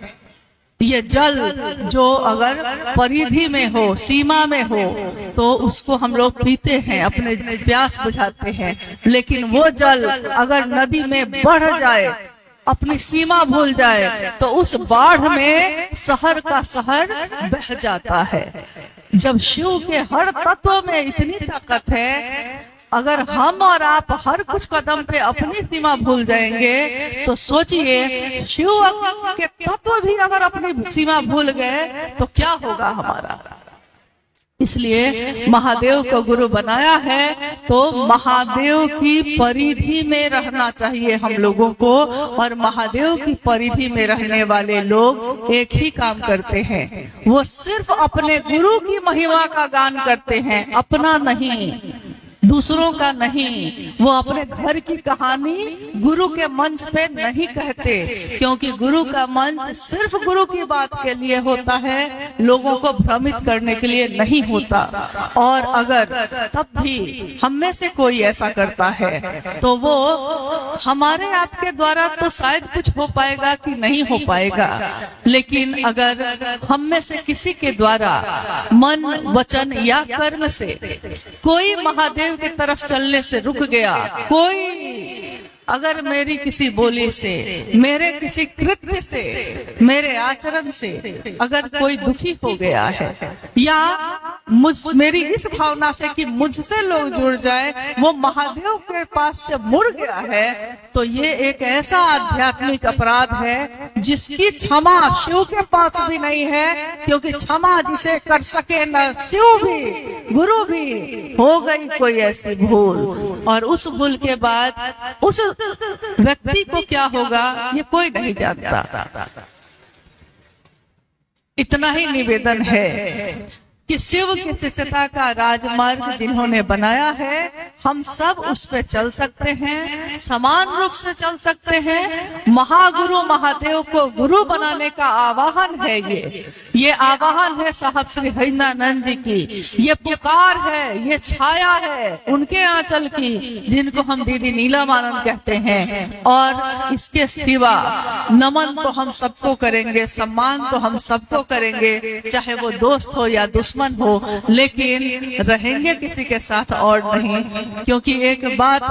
ये जल जो अगर परिधि में हो, सीमा में हो, तो उसको हम लोग पीते हैं, अपने प्यास बुझाते हैं। लेकिन वो जल अगर नदी में बढ़ जाए, अपनी सीमा भूल जाए, तो उस बाढ़ में शहर का शहर बह जाता है। जब शिव के हर तत्व में इतनी ताकत है, अगर हम और आप हर कुछ कदम पे अपनी सीमा भूल जाएंगे तो सोचिए शिव के तत्व भी अगर अपनी सीमा भूल गए तो क्या होगा हमारा। इसलिए महादेव को गुरु बनाया है तो महादेव की परिधि में रहना चाहिए हम लोगों को। और महादेव की परिधि में रहने वाले लोग एक ही काम करते हैं, वो सिर्फ अपने गुरु की महिमा का गान करते हैं, अपना नहीं, दूसरों का नहीं। वो अपने घर की कहानी गुरु के मंच पे नहीं कहते, क्योंकि गुरु का मंच सिर्फ गुरु की बात के लिए होता है, लोगों को भ्रमित करने के लिए नहीं होता। और अगर तब भी हम में से कोई ऐसा करता है तो वो हमारे आपके द्वारा तो शायद कुछ हो पाएगा कि नहीं हो पाएगा, लेकिन अगर हम में से किसी के द्वारा मन, वचन या कर्म से कोई महादेव की तरफ चलने से रुक गया, कोई अगर मेरी किसी बोली से, मेरे किसी कृत्य से, मेरे आचरण से अगर कोई दुखी हो गया है, या मेरी इस भावना से कि मुझसे लोग जुड़ जाए वो महादेव के पास से मुड़ गया है, तो ये एक ऐसा आध्यात्मिक अपराध है जिसकी क्षमा शिव के पास भी नहीं है। क्योंकि क्षमा जिसे कर सके न शिव भी, गुरु भी, हो गई कोई ऐसी भूल, और उस भूल के बाद उस व्यक्ति को क्या होगा ये कोई नहीं जानता। इतना ही निवेदन है कि शिव की शिष्यता का राजमार्ग जिन्होंने बनाया है, हम सब उस पे चल सकते हैं, समान रूप से चल सकते हैं। महागुरु महादेव को गुरु बनाने का आवाहन है, ये आवाहन है साहब श्री हरिनानंद जी की, ये पुकार है, ये छाया है उनके आंचल की, जिनको हम दीदी नीलम आनंद कहते हैं। और इसके सिवा नमन तो हम सबको करेंगे, सम्मान तो हम सबको करेंगे, चाहे वो दोस्त हो या दुश्मन हो, लेकिन रहेंगे किसी के साथ और नहीं, क्योंकि एक बात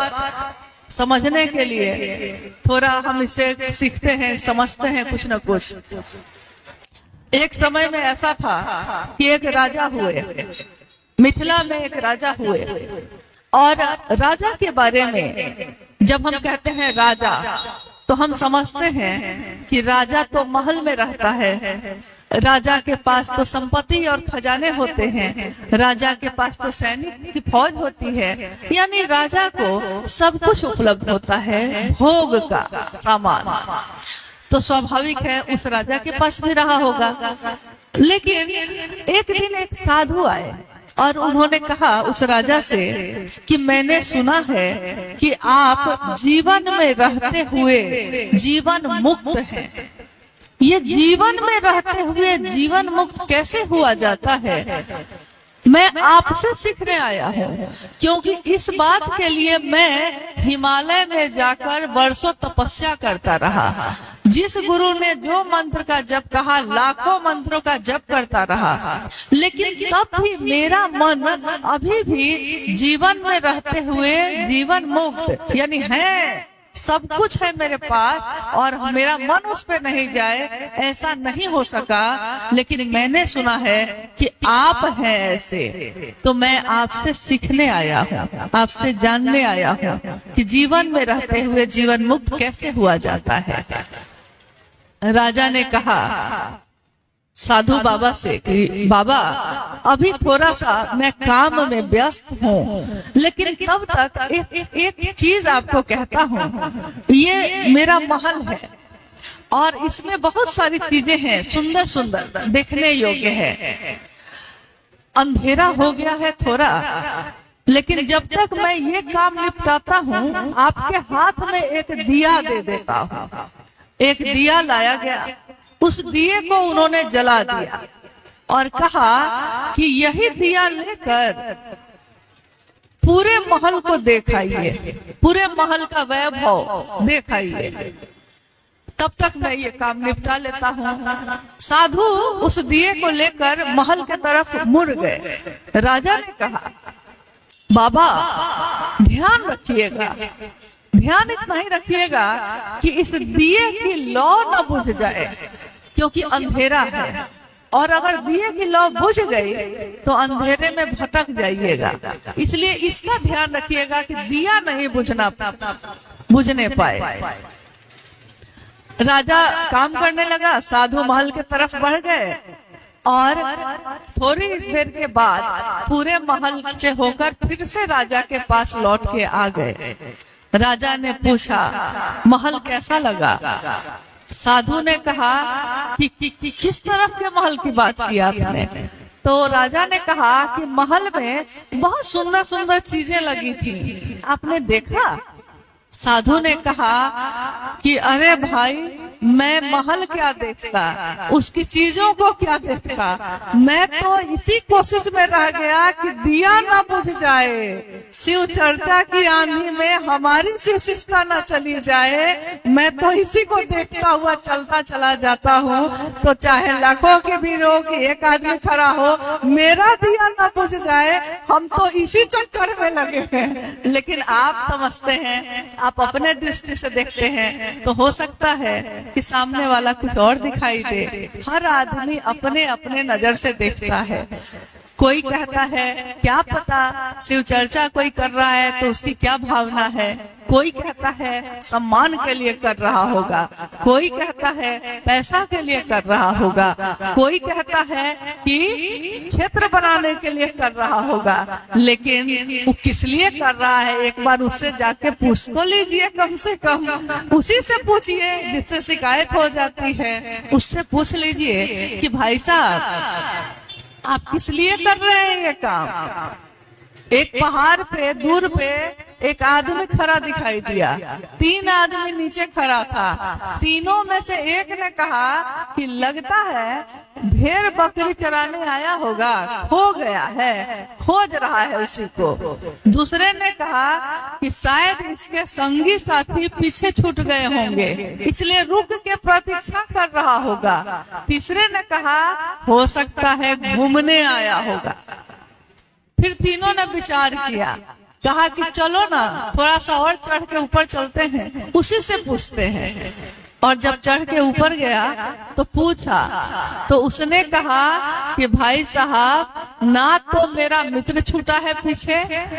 समझने के लिए थोड़ा हम इसे सीखते हैं, समझते हैं कुछ न कुछ। एक समय में ऐसा था कि एक राजा हुए, मिथिला में एक राजा हुए, और राजा के बारे में जब हम कहते हैं राजा, तो हम समझते हैं कि राजा तो महल में रहता है, राजा के पास तो संपत्ति और खजाने होते हैं, राजा के पास तो सैनिक की फौज होती है, यानी राजा को सब कुछ उपलब्ध होता है, भोग का सामान। तो स्वाभाविक है उस राजा के पास भी रहा होगा। लेकिन एक दिन एक साधु आए और उन्होंने कहा उस राजा से कि मैंने सुना है कि आप जीवन में रहते हुए जीवन मुक्त हैं। ये जीवन में रहते हुए जीवन मुक्त कैसे हुआ जाता है? मैं आपसे सीखने आया हूँ, क्योंकि इस बात के लिए मैं हिमालय में जाकर वर्षों तपस्या करता रहा। जिस गुरु ने जो मंत्र का जप कहा, लाखों मंत्रों का जप करता रहा, लेकिन तब भी मेरा मन अभी भी जीवन में रहते हुए जीवन मुक्त, यानी है सब कुछ है मेरे पास और मेरा मन उस पे नहीं जाए, ऐसा नहीं हो सका। लेकिन मैंने सुना है कि आप हैं ऐसे, तो मैं आपसे सीखने आया हूँ, आपसे जानने आया हूँ कि जीवन में रहते हुए जीवन मुक्त कैसे हुआ जाता है। राजा ने कहा साधु बाबा से कि बाबा अभी थोड़ा सा मैं काम में व्यस्त हूँ, लेकिन तब तक एक चीज आपको कहता हूँ। ये मेरा महल है और इसमें बहुत सारी चीजें हैं, सुंदर सुंदर, देखने योग्य है। अंधेरा हो गया है थोड़ा, लेकिन जब तक मैं ये काम निपटाता हूँ आपके हाथ में एक दिया दे देता हूँ। एक दिया लाया गया, उस दिए को उन्होंने जला दिया और कहा कि यही दिया लेकर पूरे महल को दिखाइए, पूरे महल का वैभव दिखाइए, तब तक मैं ये काम निपटा लेता हूँ। साधु उस दिए को लेकर महल के तरफ मुड़ गए। राजा ने कहा बाबा ध्यान रखिएगा, ध्यान इतना ही रखिएगा कि इस दिए की लौ न बुझ जाए, क्योंकि अंधेरा है, और अगर दिए की लौ बुझ गई तो अंधेरे में भटक जाइएगा। इसलिए इसका ध्यान रखिएगा कि दिया नहीं बुझने पाए। राजा काम करने लगा, साधु महल के तरफ बढ़ गए और थोड़ी देर के बाद पूरे महल से होकर फिर से राजा के पास लौट के आ गए। राजा ने पूछा महल कैसा लगा? साधु ने कहा कि किस तरफ के महल की बात की आपने? तो राजा ने कहा कि महल में बहुत सुंदर सुंदर चीजें लगी थी, आपने देखा? साधु ने कहा कि अरे भाई मैं महल क्या देखता, उसकी चीजों को क्या देखता, मैं तो इसी कोशिश में रह गया कि दिया ना बुझ जाए, शिव चर्चा की आंधी में हमारी शिव शिष्टता ना चली जाए, मैं तो इसी को देखता हुआ चलता चला जाता हूँ। तो चाहे लाखों के भी हो कि एक आदमी खड़ा हो, मेरा दिया ना बुझ जाए, हम तो इसी चक्कर में लगे हैं। लेकिन आप समझते हैं, आप अपने दृष्टि से देखते हैं, तो हो सकता है कि सामने वाला कुछ और दिखाई दे। हर आदमी अपने अपने नजर से देखता है। कोई कहता है क्या पता शिव चर्चा कोई कर रहा है तो उसकी क्या भावना है, कोई कहता है सम्मान के लिए कर रहा होगा, कोई कहता है पैसा के लिए कर रहा होगा, कोई कहता है कि क्षेत्र बनाने के लिए कर रहा होगा। लेकिन वो किस लिए कर रहा है एक बार उससे जाके पूछ तो लीजिए, कम से कम उसी से पूछिए जिससे शिकायत हो जाती है, उससे पूछ लीजिए कि भाई साहब आप किस लिए कर रहे हैं ये काम। एक पहाड़ पे दूर पे एक आदमी खड़ा दिखाई दिया, 3 आदमी नीचे खड़ा था, तीनों में से एक ने कहा कि लगता है भेड़ बकरी चराने आया होगा, खो गया है, खोज रहा है उसी को। दूसरे ने कहा कि शायद इसके संगी साथी पीछे छूट गए होंगे, इसलिए रुक के प्रतीक्षा कर रहा होगा। तीसरे ने कहा हो सकता है घूमने आया होगा। फिर तीनों ने विचार किया कहा कि चलो ना थोड़ा सा और चढ़ के ऊपर चलते हैं, उसी से पूछते हैं। और जब चढ़ के ऊपर गया तो पूछा, तो उसने कहा कि भाई साहब, ना तो मेरा मित्र छूटा है पीछे,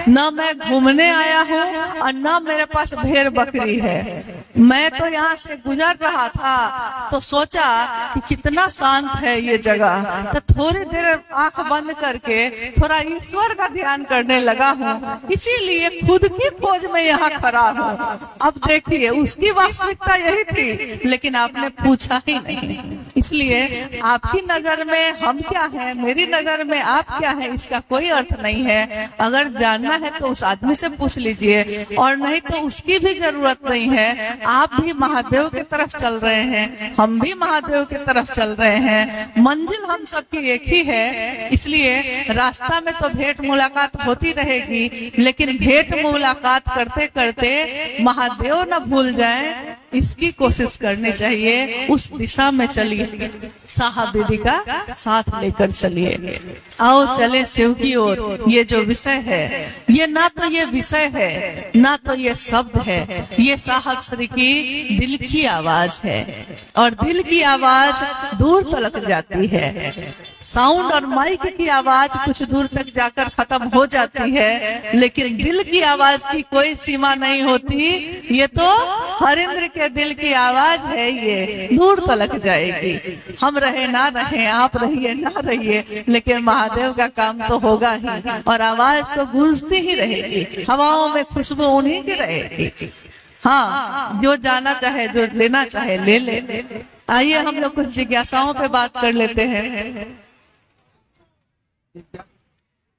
ना मैं घूमने आया हूँ, और ना मेरे पास भेड़ बकरी है। मैं तो यहाँ से गुजर रहा था तो सोचा कि कितना शांत है ये जगह, तो थोड़ी देर आंख बंद करके थोड़ा ईश्वर का ध्यान करने लगा हूँ, इसीलिए खुद की खोज में यहाँ खड़ा हूँ। अब देखिए, उसकी वास्तविकता यही थी, लेकिन आपने पूछा ही नहीं। इसलिए आपकी नजर में हम क्या हैं, मेरी नजर में आप क्या हैं, इसका कोई अर्थ नहीं है। अगर जानना है तो उस आदमी से पूछ लीजिए, और नहीं तो उसकी भी जरूरत नहीं है। आप भी महादेव की तरफ चल रहे हैं, हम भी महादेव की तरफ चल रहे हैं, मंजिल हम सबकी एक ही है। इसलिए रास्ता में तो भेंट मुलाकात होती रहेगी, लेकिन भेंट मुलाकात करते करते महादेव न भूल जाए, इसकी कोशिश करनी चाहिए। उस दिशा में चलिए, साहब दीदी का साथ लेकर चलिए। आओ चले शिव की ओर। ये जो विषय है, ये ना तो ये विषय है, ना तो ये शब्द है, ये साहब श्री की दिल की आवाज है। और दिल की आवाज दूर तक जाती है। साउंड और माइक की आवाज कुछ दूर तक जाकर खत्म हो जाती है, लेकिन दिल की आवाज की कोई सीमा नहीं होती। ये तो हरेंद्र के दिल की आवाज है, ये दूर तक जाएगी। हम रहे ना रहे, आप रहिए ना रहिए, लेकिन महादेव का काम तो होगा ही, और आवाज तो गूंजती ही रहेगी, हवाओं में खुशबू उन्हीं की रहेगी। हाँ, जो जाना चाहे, जो लेना चाहे ले ले। आइए हम लोग कुछ जिज्ञासाओं पे बात कर लेते हैं।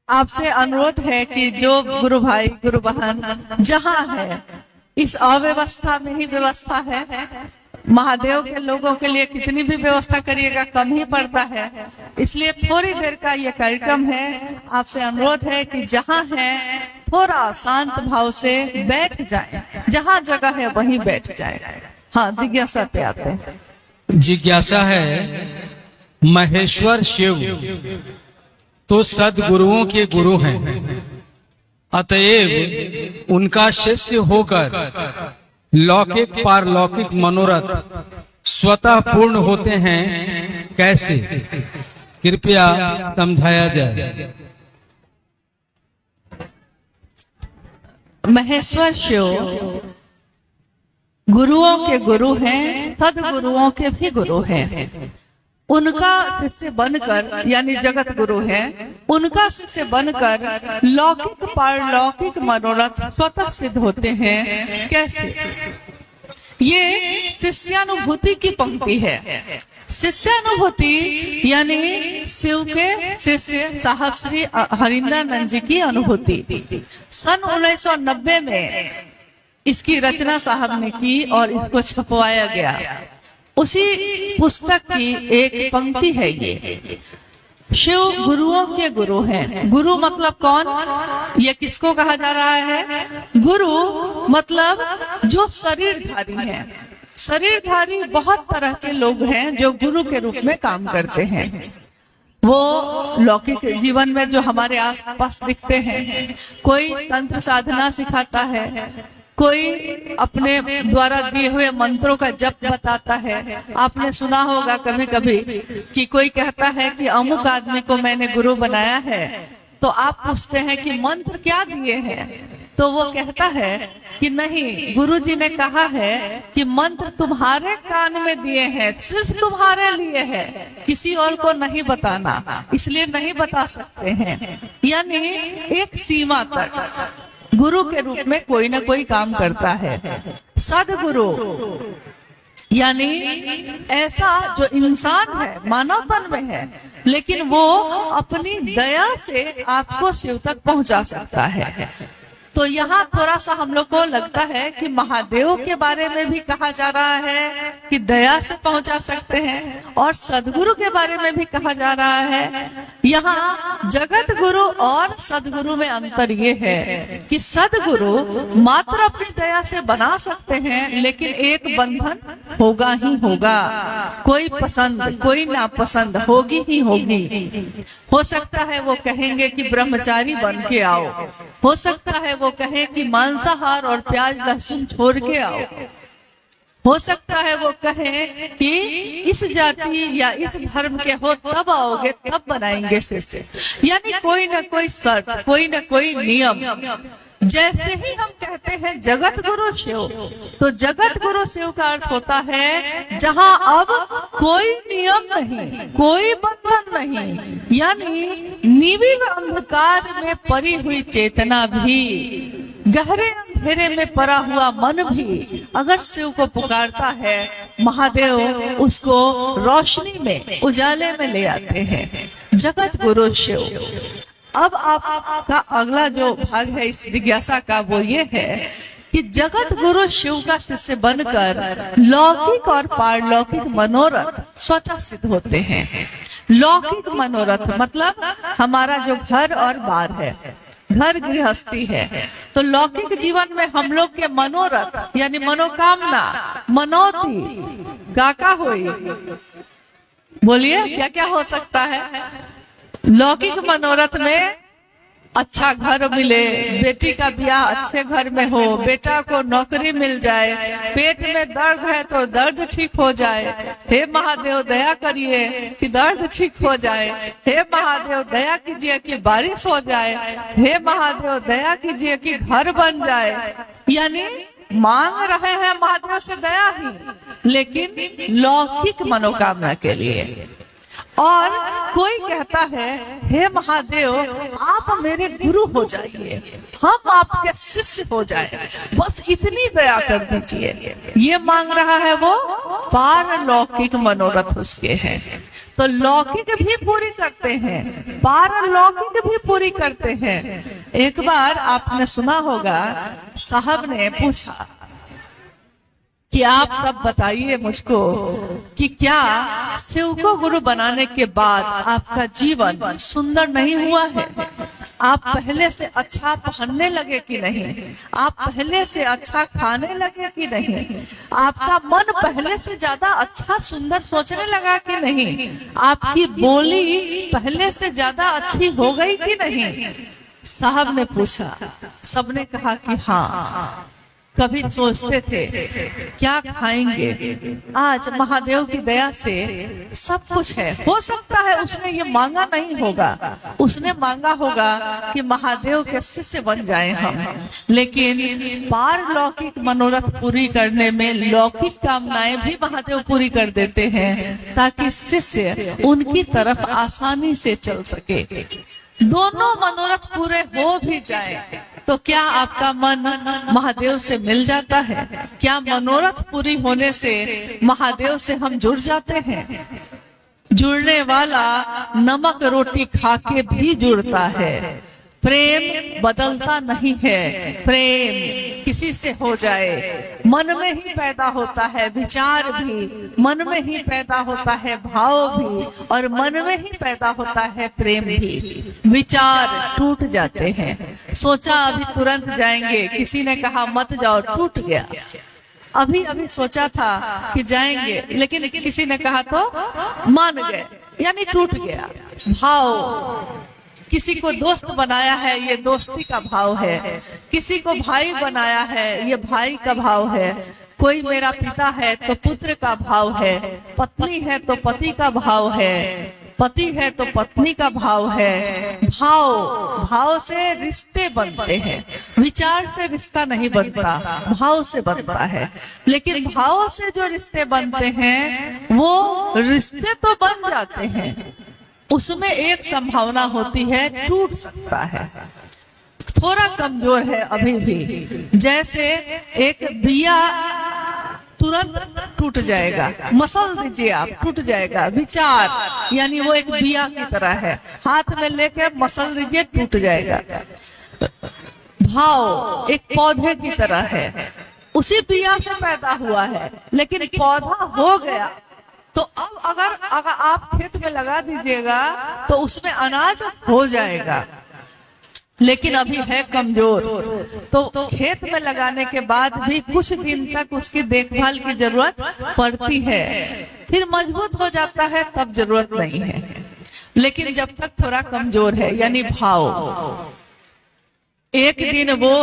आपसे अनुरोध है कि जो गुरु भाई गुरु बहन जहाँ है, इस अव्यवस्था में ही व्यवस्था है। महादेव के लोगों के लिए कितनी भी व्यवस्था करिएगा कम ही पड़ता है। इसलिए थोड़ी देर का ये कार्यक्रम है। आपसे अनुरोध है कि जहाँ है थोड़ा शांत भाव से बैठ जाए, जहाँ जगह है वहीं बैठ जाए। हाँ, जिज्ञासा पे आते हैं। जिज्ञासा है, महेश्वर शिव तो सदगुरुओं के गुरु हैं, अतएव उनका शिष्य होकर लौकिक पारलौकिक मनोरथ स्वतः पूर्ण होते हैं, कैसे? कृपया समझाया जाए। महेश्वर शिव गुरुओं के गुरु हैं, सदगुरुओं के भी गुरु हैं। उनका शिष्य बनकर, यानी जगत गुरु है, उनका शिष्य बनकर लौकिक पारलौकिक मनोरथ स्वतः सिद्ध होते हैं। कैसे? ये शिष्यानुभूति की पंक्ति है। शिष्यानुभूति यानी शिव के शिष्य साहब श्री हरिंद्रानंद जी की अनुभूति। सन 1990 में इसकी रचना साहब ने की और इसको छपवाया गया। उसी पुस्तक की एक पंक्ति है ये, शिव गुरुओं के गुरु हैं। गुरु मतलब कौन? ये किसको कहा जा रहा है? गुरु मतलब जो शरीरधारी हैं। शरीरधारी बहुत तरह के लोग हैं जो गुरु के रूप में काम करते हैं। वो लौकिक जीवन में जो हमारे आसपास दिखते हैं, कोई तंत्र साधना सिखाता है, कोई अपने द्वारा दिए हुए मंत्रों का जप बताता है। आपने सुना होगा कभी कभी कि कोई कहता है कि अमुक आदमी को मैंने गुरु बनाया है, तो आप पूछते हैं कि मंत्र क्या दिए हैं, तो वो कहता है कि नहीं, गुरुजी ने कहा है कि मंत्र तुम्हारे कान में दिए हैं, सिर्फ तुम्हारे लिए है, किसी और को नहीं बताना, इसलिए नहीं बता सकते हैं। यानी एक सीमा तक गुरु के रूप में कोई ना कोई काम करता है। सदगुरु यानी ऐसा जो इंसान है, मानव तन में है, लेकिन वो अपनी दया से आपको शिव तक पहुंचा सकता है। तो यहाँ थोड़ा सा हम लोग को लगता है कि महादेव के बारे में भी कहा जा रहा है कि दया से पहुंचा सकते हैं, और सदगुरु के बारे में भी कहा जा रहा है यहाँ जगत गुरु और सदगुरु में अंतर ये है कि सदगुरु मात्र अपनी दया से बना सकते हैं, लेकिन एक बंधन होगा ही होगा। कोई पसंद कोई नापसंद होगी ही होगी। हो सकता है वो कहेंगे कि ब्रह्मचारी बन के आओ, हो सकता है वो कहे कि मांसाहार और प्याज लहसुन छोड़ के आओ, हो सकता है वो कहे कि इस जाति या इस धर्म के हो तब आओगे, तब बनाएंगे शिष्य। यानी कोई ना कोई शर्त, कोई ना कोई नियम। जैसे ही हम कहते हैं जगत गुरु शिव, तो जगत गुरु शिव का अर्थ होता है जहां अब कोई नियम नहीं, कोई बंधन नहीं। यानी निविड़ अंधकार में परी हुई चेतना भी, गहरे अंधेरे में पड़ा हुआ मन भी अगर शिव को पुकारता है, महादेव उसको रोशनी में, उजाले में ले आते हैं। जगत गुरु शिव। अब आपका अगला जो भाग है इस जिज्ञासा का, वो ये है कि जगत गुरु शिव का शिष्य बनकर लौकिक और पारलौकिक मनोरथ स्वतः सिद्ध होते हैं। लौकिक मनोरथ मतलब हमारा जो घर और बार है, घर गृहस्थी है, तो लौकिक जीवन में हम लोग के मनोरथ यानी मनोकामना, मनोती काका होई, बोलिए क्या क्या हो सकता है। लौकिक मनोरथ में अच्छा घर मिले, बेटी का ब्याह अच्छे घर में हो, बेटा को नौकरी मिल जाए, पेट में दर्द है तो दर्द ठीक हो जाए, हे महादेव दया करिए कि दर्द ठीक हो जाए, हे महादेव दया कीजिए कि बारिश हो जाए, हे महादेव दया कीजिए कि घर बन जाए। यानी मांग रहे हैं महादेव से दया ही, लेकिन लौकिक मनोकामना के लिए। और कोई कहता है हे महादेव आप मेरे गुरु हो जाइए, हम आपके शिष्य हो जाए, बस इतनी दया कर दीजिए। ये मांग रहा है वो पारलौकिक मनोरथ उसके हैं। तो लौकिक भी पूरी करते हैं, पारलौकिक भी पूरी करते हैं। एक बार आपने सुना होगा, साहब ने पूछा कि आप सब बताइए मुझको कि क्या शिव को गुरु बनाने के बाद आपका जीवन सुंदर नहीं हुआ है? आप पहले से अच्छा पहनने लगे कि नहीं? आप पहले से अच्छा खाने लगे कि नहीं? आपका मन पहले से ज्यादा अच्छा सुंदर सोचने लगा कि नहीं? आपकी बोली पहले से ज्यादा अच्छी हो गई कि नहीं? साहब ने पूछा, सबने कहा कि हाँ। कभी सोचते थे क्या खाएंगे, आज महादेव की दया से सब कुछ है। हो सकता है उसने ये मांगा नहीं होगा, उसने मांगा होगा कि महादेव के शिष्य बन जाएं हम, लेकिन पारलौकिक मनोरथ पूरी करने में लौकिक कामनाएं भी महादेव पूरी कर देते हैं ताकि शिष्य उनकी तरफ आसानी से चल सके। दोनों मनोरथ पूरे हो भी जाए तो क्या आपका मन महादेव से मिल जाता है? क्या मनोरथ पूरी होने से महादेव से हम जुड़ जाते हैं? जुड़ने वाला नमक रोटी खा के भी जुड़ता है। प्रेम बदलता नहीं है, प्रेम किसी से हो जाए मन में ही पैदा होता है, विचार भी मन में ही पैदा होता है, भाव भी, और मन में ही पैदा होता है प्रेम भी। विचार टूट जाते हैं, सोचा अभी तुरंत जाएंगे, किसी ने कहा मत जाओ, टूट गया। अभी अभी सोचा था कि जाएंगे, लेकिन किसी ने कहा तो मान गए, यानी टूट गया। भाव, किसी को दोस्त बनाया है, ये दोस्ती का भाव है। किसी को भाई बनाया है, ये भाई का भाव है। कोई मेरा पिता है तो पुत्र का भाव है, पत्नी है तो पति का भाव है, पति है तो पत्नी का भाव है। भाव से रिश्ते बनते हैं, विचार से रिश्ता नहीं बनता, भाव से बनता है। लेकिन भाव से जो रिश्ते बनते हैं वो रिश्ते तो बन जाते हैं, उसमें एक संभावना होती है टूट सकता है, थोड़ा कमजोर है अभी भी। जैसे एक बिया तुरंत टूट जाएगा, मसल दीजिए आप, टूट जाएगा। विचार यानी वो एक बिया की तरह है, हाथ में लेके मसल दीजिए, टूट जाएगा। भाव एक पौधे की तरह है, उसी बिया से पैदा हुआ है, लेकिन पौधा हो गया तो अब अगर आप खेत में लगा दीजिएगा तो उसमें अनाज हो जाएगा, लेकिन अभी है कमजोर, तो खेत में लगाने के बाद भी कुछ दिन तक उसकी देखभाल की जरूरत पड़ती है, फिर मजबूत हो जाता है तब जरूरत नहीं है। लेकिन जब तक थोड़ा कमजोर है यानी भाव, एक दिन वो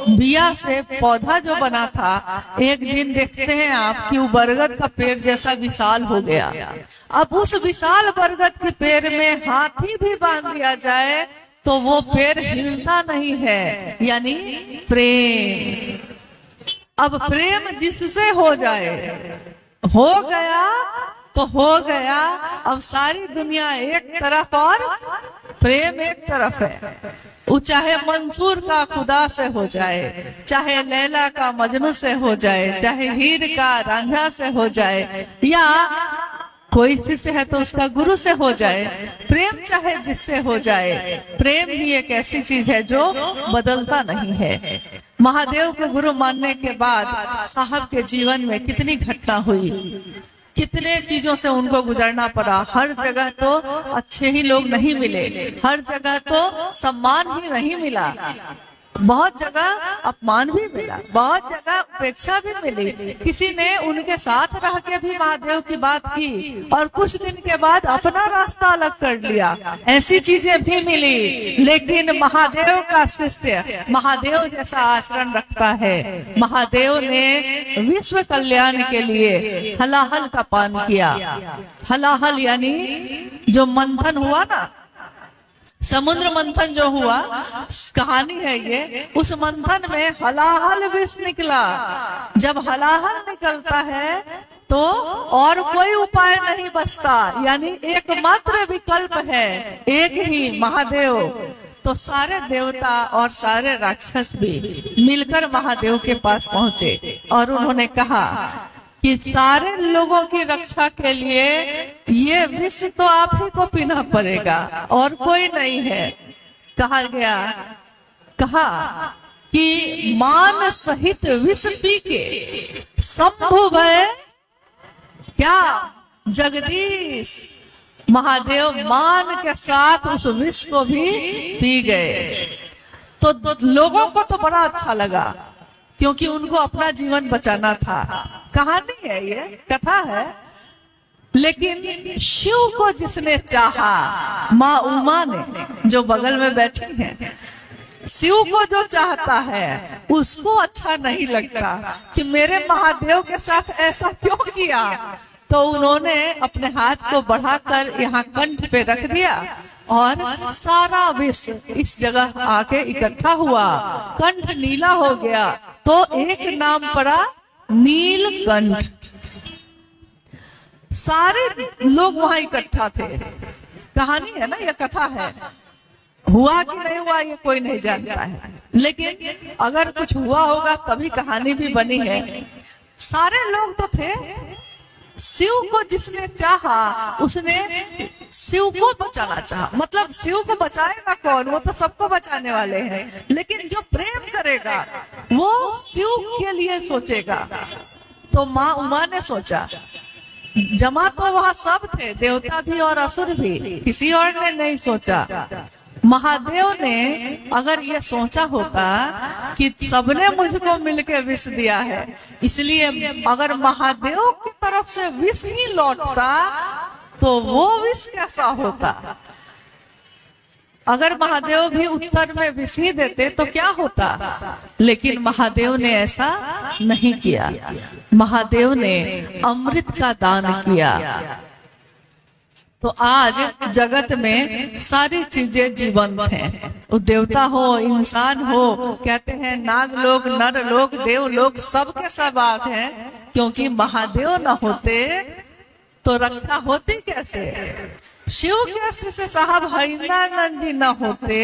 बिया से पौधा जो बना था, एक दिन देखते हैं आप कि वो बरगद का पेड़ जैसा विशाल हो गया। अब उस विशाल बरगद के पेड़ में हाथी भी बांध दिया जाए तो वो पेड़ हिलता नहीं है, यानी प्रेम। अब प्रेम जिससे हो जाए, हो गया तो हो गया। अब सारी दुनिया एक तरफ और प्रेम एक तरफ है। वो चाहे मंसूर का खुदा से हो जाए, चाहे लैला का मजनू से हो जाए, चाहे हीर का रांझा से हो जाए, या कोई शिष्य है तो उसका गुरु से हो जाए, प्रेम चाहे जिससे हो जाए। प्रेम ही एक ऐसी चीज है जो बदलता नहीं है। महादेव को गुरु मानने के बाद साहब के जीवन में कितनी घटना हुई, कितने चीजों से उनको गुजरना पड़ा। हर जगह तो अच्छे ही लोग नहीं मिले, हर जगह तो सम्मान ही नहीं मिला, बहुत जगह अपमान भी मिला, बहुत जगह उपेक्षा भी मिली। किसी ने उनके साथ रह के भी महादेव की बात की और कुछ दिन के बाद अपना रास्ता अलग कर लिया, ऐसी चीजें भी मिली। लेकिन महादेव का शिष्य महादेव जैसा आचरण रखता है। महादेव ने विश्व कल्याण के लिए हलाहल का पान किया। हलाहल यानी जो मंथन हुआ ना, समुद्र मंथन जो हुआ, कहानी है ये। उस मंथन में हलाहल विष निकला। जब हलाहल निकलता है तो और कोई उपाय नहीं बचता, यानी एकमात्र विकल्प है एक ही, महादेव। तो सारे देवता और सारे राक्षस भी मिलकर महादेव के पास पहुंचे और उन्होंने कहा कि सारे लोगों की रक्षा के लिए ये विष तो आप ही को पीना पड़ेगा और कोई नहीं है। कहा गया, कहा कि मान सहित विष पी के शंभु भय क्या जगदीश। महादेव मान के साथ उस विष को भी पी गए। तो लोगों को तो बड़ा अच्छा लगा, क्योंकि उनको अपना जीवन बचाना था। कहानी है ये, कथा है। लेकिन शिव को जिसने चाहा, माँ उमा ने जो बगल में बैठी है, शिव को जो चाहता है उसको अच्छा नहीं लगता कि मेरे महादेव के साथ ऐसा क्यों किया। तो उन्होंने अपने हाथ को बढ़ाकर यहाँ कंठ पे रख दिया और सारा विष इस जगह आके इकट्ठा हुआ, कंठ नीला हो गया। तो एक नाम पड़ा नीलकंठ। सारे लोग वहां इकट्ठा थे। कहानी है ना, ये कथा है। हुआ कि नहीं हुआ ये कोई नहीं जानता है, लेकिन अगर कुछ हुआ होगा तभी कहानी भी बनी है। सारे लोग तो थे। शिव को जिसने चाहा उसने शिव को बचाना चाहा। मतलब शिव को बचाएगा कौन, वो तो सबको बचाने वाले हैं। लेकिन जो प्रेम करेगा वो शिव के लिए सोचेगा। तो माँ उमा ने सोचा, जमा तो वहां सब थे, देवता भी और असुर भी, किसी और ने नहीं सोचा। महादेव ने अगर ये सोचा होता कि सबने मुझको मिलके विष दिया है, इसलिए अगर महादेव की तरफ से विष ही लौटता तो वो विष कैसा होता। अगर महादेव भी उत्तर में विष ही देते तो क्या होता। लेकिन महादेव ने ऐसा नहीं किया। महादेव ने अमृत का दान किया। तो आज जगत में सारी चीजें जीवंत हैं। वो देवता हो, इंसान हो, कहते हैं नाग लोग, नर लोग, देव लोग, सबके सब आज हैं। क्योंकि महादेव न होते तो रक्षा होती कैसे। शिव के शिष्य साहब हरिंद्रानंद जी न होते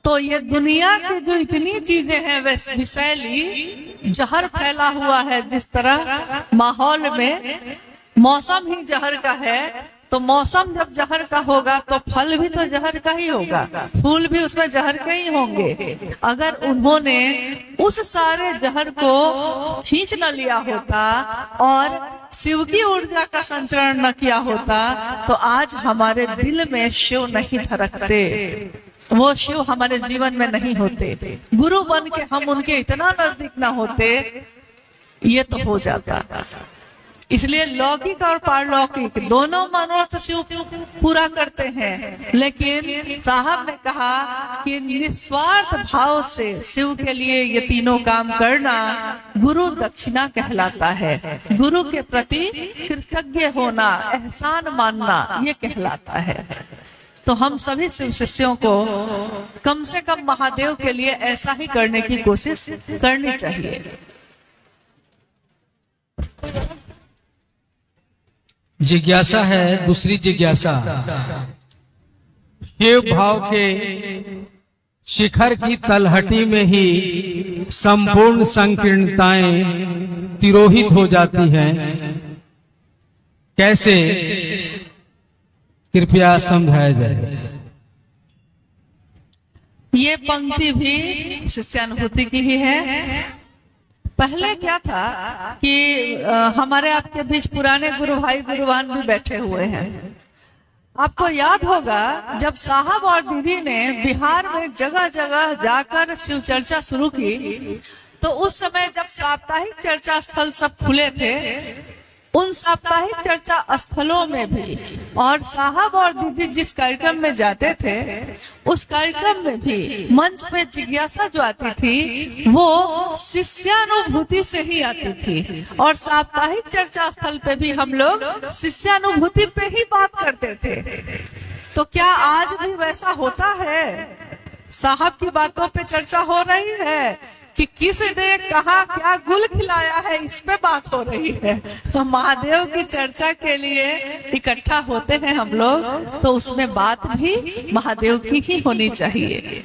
तो ये दुनिया की जो इतनी चीजें हैं वैसे विषैली, जहर फैला हुआ है जिस तरह माहौल में, मौसम ही जहर का है। तो मौसम जब जहर का होगा तो फल भी तो जहर का ही होगा, फूल भी उसमें जहर के ही होंगे। अगर उन्होंने उस सारे जहर को खींच न लिया होता और शिव की ऊर्जा का संचरण न किया होता तो आज हमारे दिल में शिव नहीं धड़कते, वो शिव हमारे जीवन में नहीं होते, गुरु बन के हम उनके इतना नजदीक ना होते, ये तो हो जाता। इसलिए लौकिक और पारलौकिक दोनों मनोरथ शिव पूरा करते हैं, लेकिन साहब ने कहा कि निस्वार्थ भाव से शिव के लिए ये तीनों काम करना गुरु दक्षिणा कहलाता है। गुरु के प्रति कृतज्ञ होना, एहसान मानना, ये कहलाता है। तो हम सभी शिव शिष्यों को कम से कम महादेव के लिए ऐसा ही करने की कोशिश करनी चाहिए। जिज्ञासा है दूसरी जिज्ञासा, शिव भाव के शिखर की तलहटी में ही संपूर्ण संकीर्णताएं तिरोहित हो जाती हैं, कैसे कृपया समझाया जाए। ये पंक्ति भी शिष्यानुभूति की ही है। पहले क्या था कि हमारे आपके बीच पुराने गुरु भाई गुरुवान भी बैठे हुए हैं। आपको याद होगा जब साहब और दीदी ने बिहार में जगह जगह जाकर शिव चर्चा शुरू की, तो उस समय जब साप्ताहिक चर्चा स्थल सब खुले थे, उन साप्ताहिक चर्चा स्थलों में भी और साहब और दीदी जिस कार्यक्रम में जाते थे, उस कार्यक्रम में भी मंच पे जिज्ञासा जो आती थी वो शिष्यानुभूति से ही आती थी, और साप्ताहिक चर्चा स्थल पे भी हम लोग शिष्यानुभूति पे ही बात करते थे। तो क्या आज भी वैसा होता है? साहब की बातों पे चर्चा हो रही है कि किसने कहा क्या गुल खिलाया है, इस पे बात हो रही है। तो महादेव की चर्चा के लिए इकट्ठा होते हैं हम लोग, तो उसमें बात भी महादेव की ही होनी चाहिए।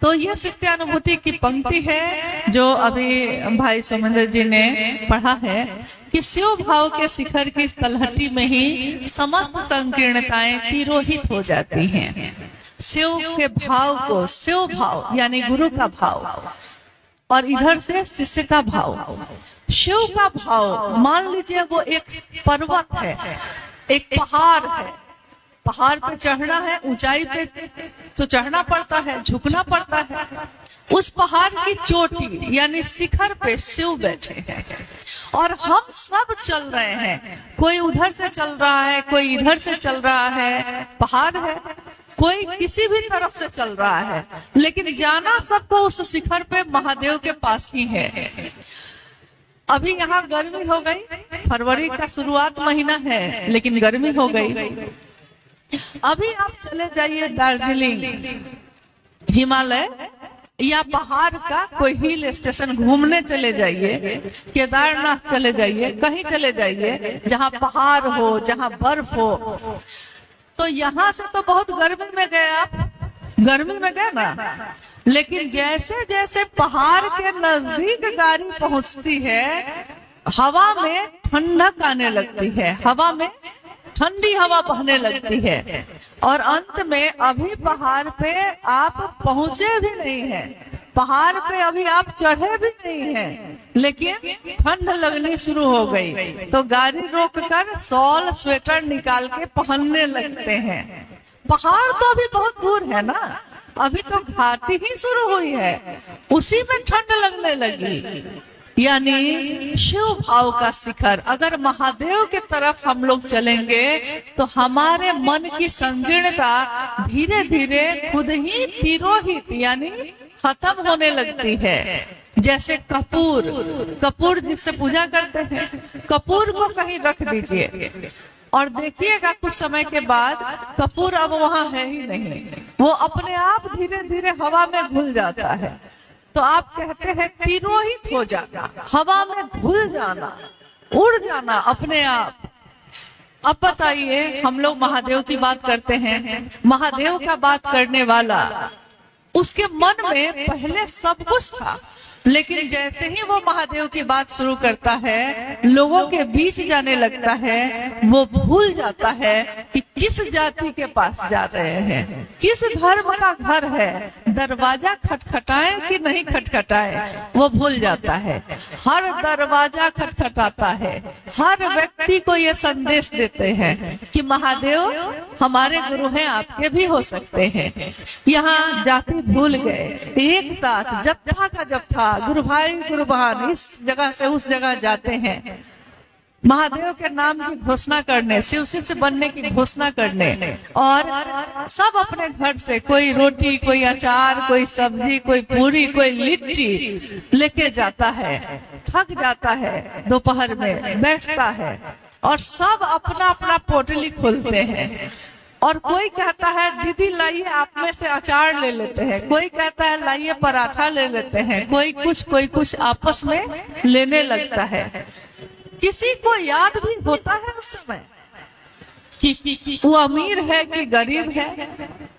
तो ये शिष्यानुभूति की पंक्ति है जो अभी भाई सोमेंद्र जी ने पढ़ा है कि शिव भाव के शिखर की तलहटी में ही समस्त संकीर्णताएं तिरोहित हो जाती हैं। शिव के भाव को, शिव भाव यानी गुरु का भाव, और इधर से शिष्य का भाव। शिव का भाव मान लीजिए वो एक पर्वत है, एक पहाड़ है, पहाड़ पे चढ़ना है, ऊंचाई पे तो चढ़ना पड़ता है, झुकना पड़ता है। उस पहाड़ की चोटी यानी शिखर पे शिव बैठे हैं और हम सब चल रहे हैं। कोई उधर से चल रहा है, कोई इधर से चल रहा है, पहाड़ है, कोई किसी भी तरफ से चल रहा है, लेकिन जाना सबको उस शिखर पे महादेव के पास ही है। अभी यहाँ गर्मी हो गई, फरवरी का शुरुआत महीना है, लेकिन गर्मी हो गई। अभी आप चले जाइए दार्जिलिंग, हिमालय या पहाड़ का कोई हिल स्टेशन घूमने चले जाइए, केदारनाथ चले जाइए, कहीं चले जाइए जहाँ पहाड़ हो, जहाँ बर्फ हो। तो यहाँ से तो बहुत गर्मी में गए, आप गर्मी में गए ना, लेकिन जैसे जैसे पहाड़ के नजदीक गाड़ी पहुंचती है, हवा में ठंडक आने लगती है, हवा में ठंडी हवा बहने लगती है, और अंत में अभी पहाड़ पे आप पहुंचे भी नहीं हैं, पहाड़ पे अभी आप चढ़े भी नहीं हैं, लेकिन ठंड लगनी शुरू हो गई तो गाड़ी रोककर शॉल स्वेटर निकाल के पहनने लगते हैं। पहाड़ तो अभी बहुत दूर है ना, अभी तो घाटी ही शुरू हुई है, उसी में ठंड लगने लगी। यानी शिव भाव का शिखर, अगर महादेव की तरफ हम लोग चलेंगे तो हमारे मन की संकीर्णता धीरे धीरे खुद ही तिरोहित यानी खत्म होने लगती है। जैसे कपूर, कपूर जिससे पूजा करते हैं, कपूर को कहीं रख दीजिए और देखिएगा कुछ समय के बाद कपूर अब वहां है ही नहीं, वो अपने आप धीरे धीरे हवा में घुल जाता है। तो आप कहते हैं तिरोहित हो जाना, हवा में घुल जाना, उड़ जाना अपने आप। अब बताइए, हम लोग महादेव की बात करते हैं, महादेव का बात करने वाला, उसके मन में पहले सब कुछ था, लेकिन जैसे ही वो महादेव की बात शुरू करता है, लोगों के बीच जाने लगता है, वो भूल जाता है कि किस जाति के पास जा रहे हैं, किस धर्म का घर है, दरवाजा खटखटाए कि नहीं खटखटाए वो भूल जाता है। हर दरवाजा खटखटाता है, हर व्यक्ति को ये संदेश देते हैं कि महादेव हमारे गुरु हैं, आपके भी हो सकते हैं। यहाँ जाति भूल गए, एक साथ जत्था का जत्था, गुरु भाई गुरु बहन इस जगह से उस जगह जाते हैं, महादेव के नाम की घोषणा करने, शिव शिष्य बनने की घोषणा करने, और सब अपने घर से कोई रोटी, कोई अचार, कोई सब्जी, कोई पूरी, कोई लिट्टी लेके जाता है। थक जाता है, दोपहर में बैठता है और सब अपना अपना पोटली खोलते हैं। और कोई कहता है दीदी लाइए आप में से अचार ले लेते हैं, कोई कहता है लाइए पराठा ले लेते हैं, कोई कुछ आपस में लेने लगता है। किसी को याद भी होता है उस समय कि वो अमीर है कि गरीब है,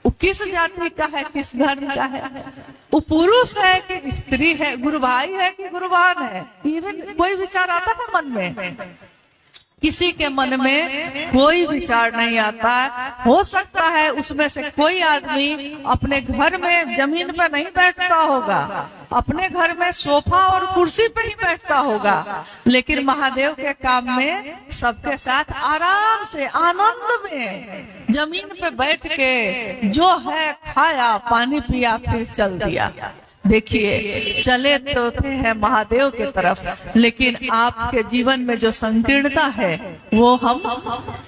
वो किस जाति का है, किस धर्म का है, वो पुरुष है कि स्त्री है, गुरु भाई है कि गुरु बहन है। इवन कोई विचार आता है मन में? किसी के मन में कोई विचार नहीं आता। हो सकता है उसमें से कोई आदमी अपने घर में जमीन पर नहीं बैठता होगा, अपने घर में सोफा और कुर्सी पे ही बैठता होगा, लेकिन महादेव के काम में सबके साथ आराम से आनंद में जमीन पे बैठ के जो है खाया, पानी पिया, फिर चल दिया। देखिए चले तो थे हैं महादेव के तरफ, लेकिन आपके जीवन में जो संकीर्णता है वो हम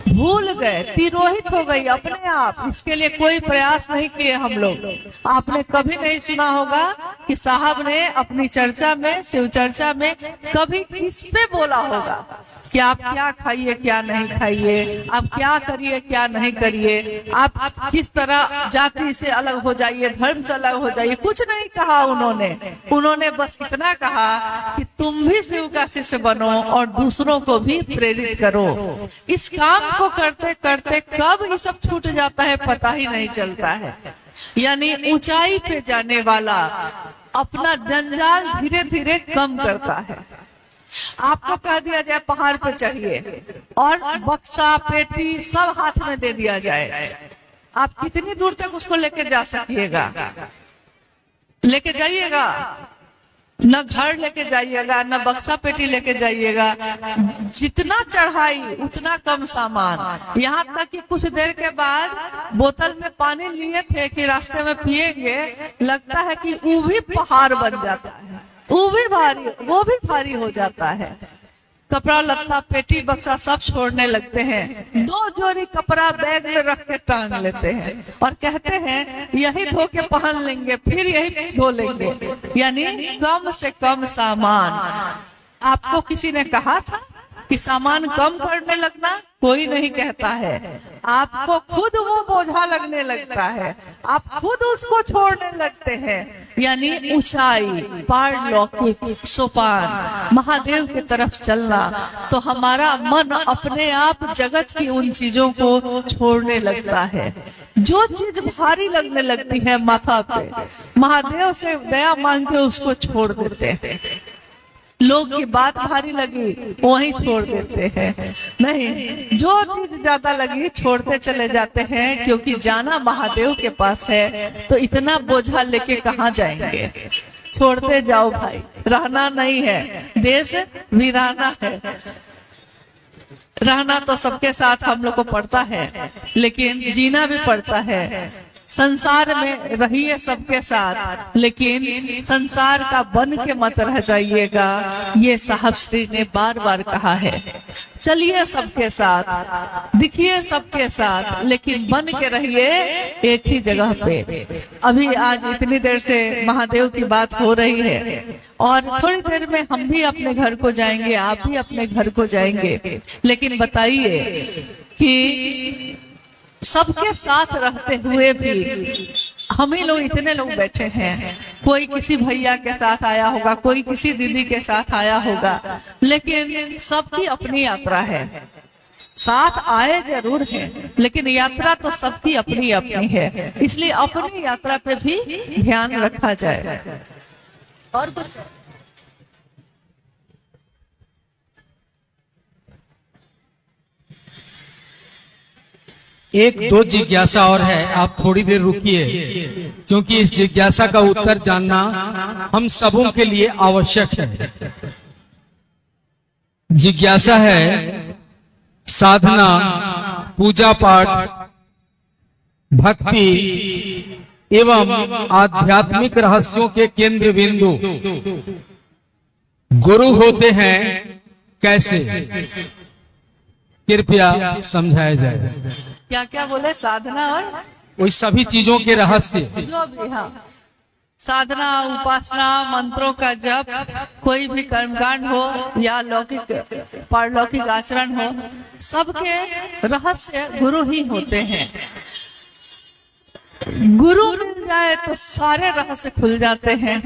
भूल गए, तिरोहित हो गई अपने आप। इसके लिए कोई प्रयास नहीं किए हम लोग। आपने कभी नहीं सुना होगा कि साहब ने अपनी चर्चा में, शिव चर्चा में कभी इस पे बोला होगा कि आप क्या खाइए क्या नहीं खाइए, आप क्या करिए क्या नहीं करिए, आप किस तरह जाति से अलग हो जाइए, धर्म से अलग हो जाइए, कुछ नहीं कहा उन्होंने बस इतना कहा कि तुम भी शिव का शिष्य बनो और दूसरों को भी प्रेरित करो। इस काम को करते करते कब ये सब छूट जाता है पता ही नहीं चलता है। यानी ऊंचाई पे जाने वाला अपना जंजाल धीरे धीरे कम करता है। आपको कह दिया जाए पहाड़ पे चढ़िए और बक्सा पेटी सब हाथ में दे दिया जाए, आप कितनी दूर तक उसको लेके जा सकिएगा? लेके जाइएगा? न घर लेके जाइएगा, न बक्सा पेटी लेके जाइएगा। जितना चढ़ाई उतना कम सामान। यहाँ तक कि कुछ देर के बाद बोतल में पानी लिए थे कि रास्ते में पिएंगे, लगता है कि वो भी पहाड़ बन जाता है, वो भी भारी हो जाता है। कपड़ा लत्ता पेटी बक्सा सब छोड़ने लगते हैं, 2 जोड़ी कपड़ा बैग में रख के टांग लेते हैं और कहते हैं यही धो के पहन लेंगे, फिर यही धो लेंगे। यानी कम से कम सामान। आपको किसी ने कहा था कि सामान कम करने लगना? कोई नहीं कहता है, आपको खुद वो बोझा लगने लगता है, आप खुद उसको छोड़ने लगते हैं। यानी ऊंचाई, पारलौकिक सोपान, महादेव की तरफ चलना, तो हमारा मन अपने आप जगत की उन चीजों को छोड़ने लगता है। जो चीज भारी लगने लगती है माथा पे, महादेव से दया मांग के उसको छोड़ देते हैं। लोग की बात भारी लगी वही छोड़ देते हैं, नहीं, जो चीज ज्यादा लगी छोड़ते चले जाते हैं, क्योंकि जाना महादेव के पास है तो इतना बोझा लेके कहाँ जाएंगे। छोड़ते जाओ भाई, रहना नहीं है, देश वीराना है। रहना तो सबके साथ हम लोग को पड़ता है, लेकिन जीना भी पड़ता है। संसार में रहिए सबके साथ, लेकिन संसार का बन के मत रह जाइएगा, ये साहब श्री ने बार बार कहा है। चलिए सबके साथ, दिखिए सबके साथ, लेकिन बन के रहिए एक ही जगह पे। अभी आज इतनी देर से महादेव की बात हो रही है और थोड़ी देर में हम भी अपने घर को जाएंगे, आप भी अपने घर को जाएंगे। लेकिन बताइए कि सबके साथ रहते हुए भी हम ही लोग, इतने लोग बैठे हैं, कोई किसी भैया के साथ आया होगा, कोई किसी दीदी के साथ आया होगा, लेकिन सबकी अपनी यात्रा है। साथ आए जरूर हैं, लेकिन यात्रा तो सबकी अपनी अपनी है, इसलिए अपनी यात्रा पे भी ध्यान रखा जाए। और कुछ एक दो जिज्ञासा और है, आप थोड़ी देर रुकिए, क्योंकि इस जिज्ञासा का उत्तर जानना हम सबों के लिए आवश्यक है। जिज्ञासा है साधना, पूजा पाठ, भक्ति एवं आध्यात्मिक रहस्यों के केंद्र बिंदु गुरु होते हैं कैसे? कृपया समझाया जाए। क्या क्या बोले? साधना और वही सभी चीजों के रहस्य, जो भी, हाँ, साधना, उपासना, मंत्रों का जप, कोई भी कर्मकांड हो या लौकिक पारलौकिक आचरण हो, सबके रहस्य गुरु ही होते हैं। गुरु मिल जाए तो सारे रहस्य खुल जाते हैं,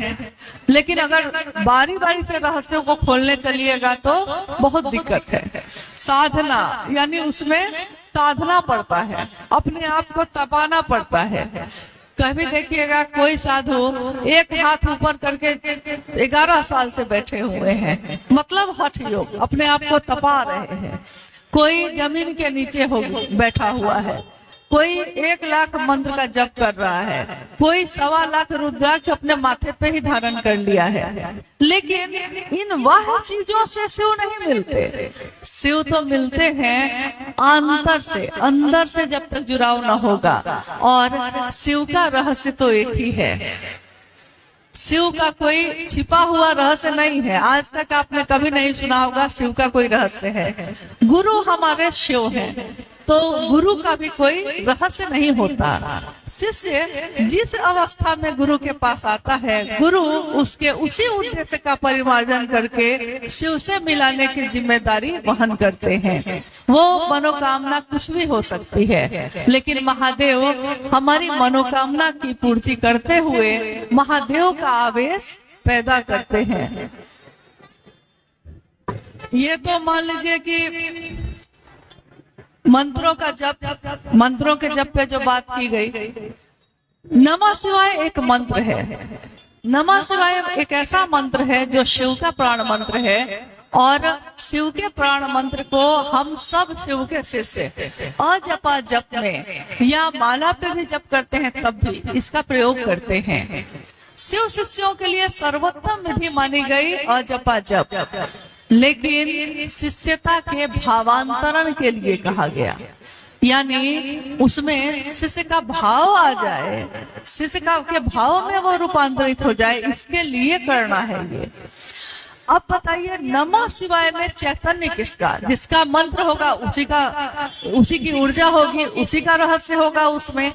लेकिन अगर बारी बारी से रहस्यों को खोलने चलिएगा तो बहुत दिक्कत है। साधना यानी उसमें साधना पड़ता है, अपने आप को तपाना पड़ता है। कभी देखिएगा कोई साधु एक हाथ ऊपर करके 11 साल से बैठे हुए हैं, मतलब हठ योग, अपने आप को तपा रहे हैं। कोई जमीन के नीचे हो बैठा हुआ है, कोई 1 लाख मंत्र का जप कर रहा है, कोई 1.25 लाख रुद्राक्ष अपने माथे पे ही धारण कर लिया है। लेकिन इन वह चीजों से शिव नहीं मिलते। शिव तो मिलते हैं अंदर से जब तक जुड़ाव न होगा। और शिव का रहस्य तो एक ही है, शिव का कोई छिपा हुआ रहस्य नहीं है। आज तक आपने कभी नहीं सुना होगा शिव का कोई रहस्य है। गुरु हमारे शिव हैं, तो गुरु का भी कोई रहस्य नहीं होता। शिष्य जिस अवस्था में गुरु के पास आता है, गुरु उसके उसी उद्देश्य का परिमार्जन करके शिव से मिलाने की जिम्मेदारी वहन करते हैं। वो मनोकामना कुछ भी हो सकती है, लेकिन महादेव हमारी मनोकामना की पूर्ति करते हुए महादेव का आवेश पैदा करते हैं। ये तो मान लीजिए कि मंत्रों का जप, मंत्रों के जप पे जो बात की गई, नमः शिवाय एक मंत्र है। नमः शिवाय एक ऐसा मंत्र है जो शिव का प्राण मंत्र है, और शिव के प्राण मंत्र को हम सब शिव के शिष्य अजपा जप में या माला पे भी जप करते हैं तब भी इसका प्रयोग करते हैं। शिव शिष्यों के लिए सर्वोत्तम विधि मानी गई अजपा जप, लेकिन शिष्यता के भावांतरण के लिए कहा गया, यानी उसमें शिष्य का भाव आ जाए, शिष्य का के भाव में वो रूपांतरित हो जाए, इसके लिए करना है ये। अब बताइए, नमः शिवाय में चैतन्य किसका? जिसका मंत्र होगा उसी की ऊर्जा होगी, उसी का रहस्य होगा उसमें।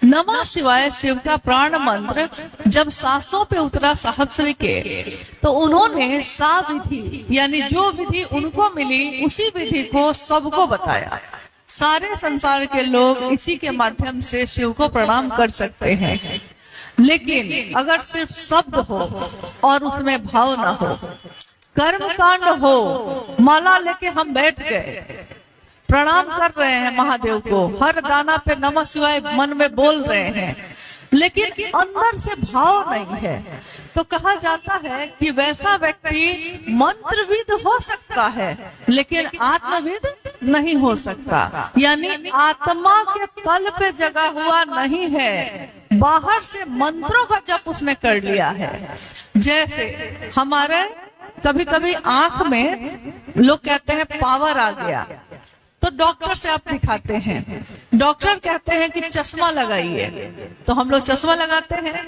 नमः शिवाय शिव का प्राण मंत्र जब सांसों पे उतरा साहब श्री के, तो उन्होंने सा विधि यानी जो विधि उनको मिली उसी विधि को सबको बताया। सारे संसार के लोग इसी के माध्यम से शिव को प्रणाम कर सकते हैं। लेकिन अगर सिर्फ शब्द हो और उसमें भाव ना हो, कर्म कांड हो, माला लेके हम बैठ गए, प्रणाम कर रहे हैं महादेव को, हर दाना पे नमः शिवाय मन में बोल रहे हैं, लेकिन अंदर से भाव नहीं है, तो कहा जाता है कि वैसा व्यक्ति मंत्रविद हो सकता है लेकिन आत्मविद नहीं हो सकता। यानी आत्मा के तल पे जगा हुआ नहीं है, बाहर से मंत्रों का जप उसने कर लिया है। जैसे हमारे कभी कभी आंख में लोग कहते हैं पावर आ गया, तो डॉक्टर से आप दिखाते हैं, डॉक्टर कहते हैं कि चश्मा लगाइए, तो हम लोग चश्मा लगाते हैं,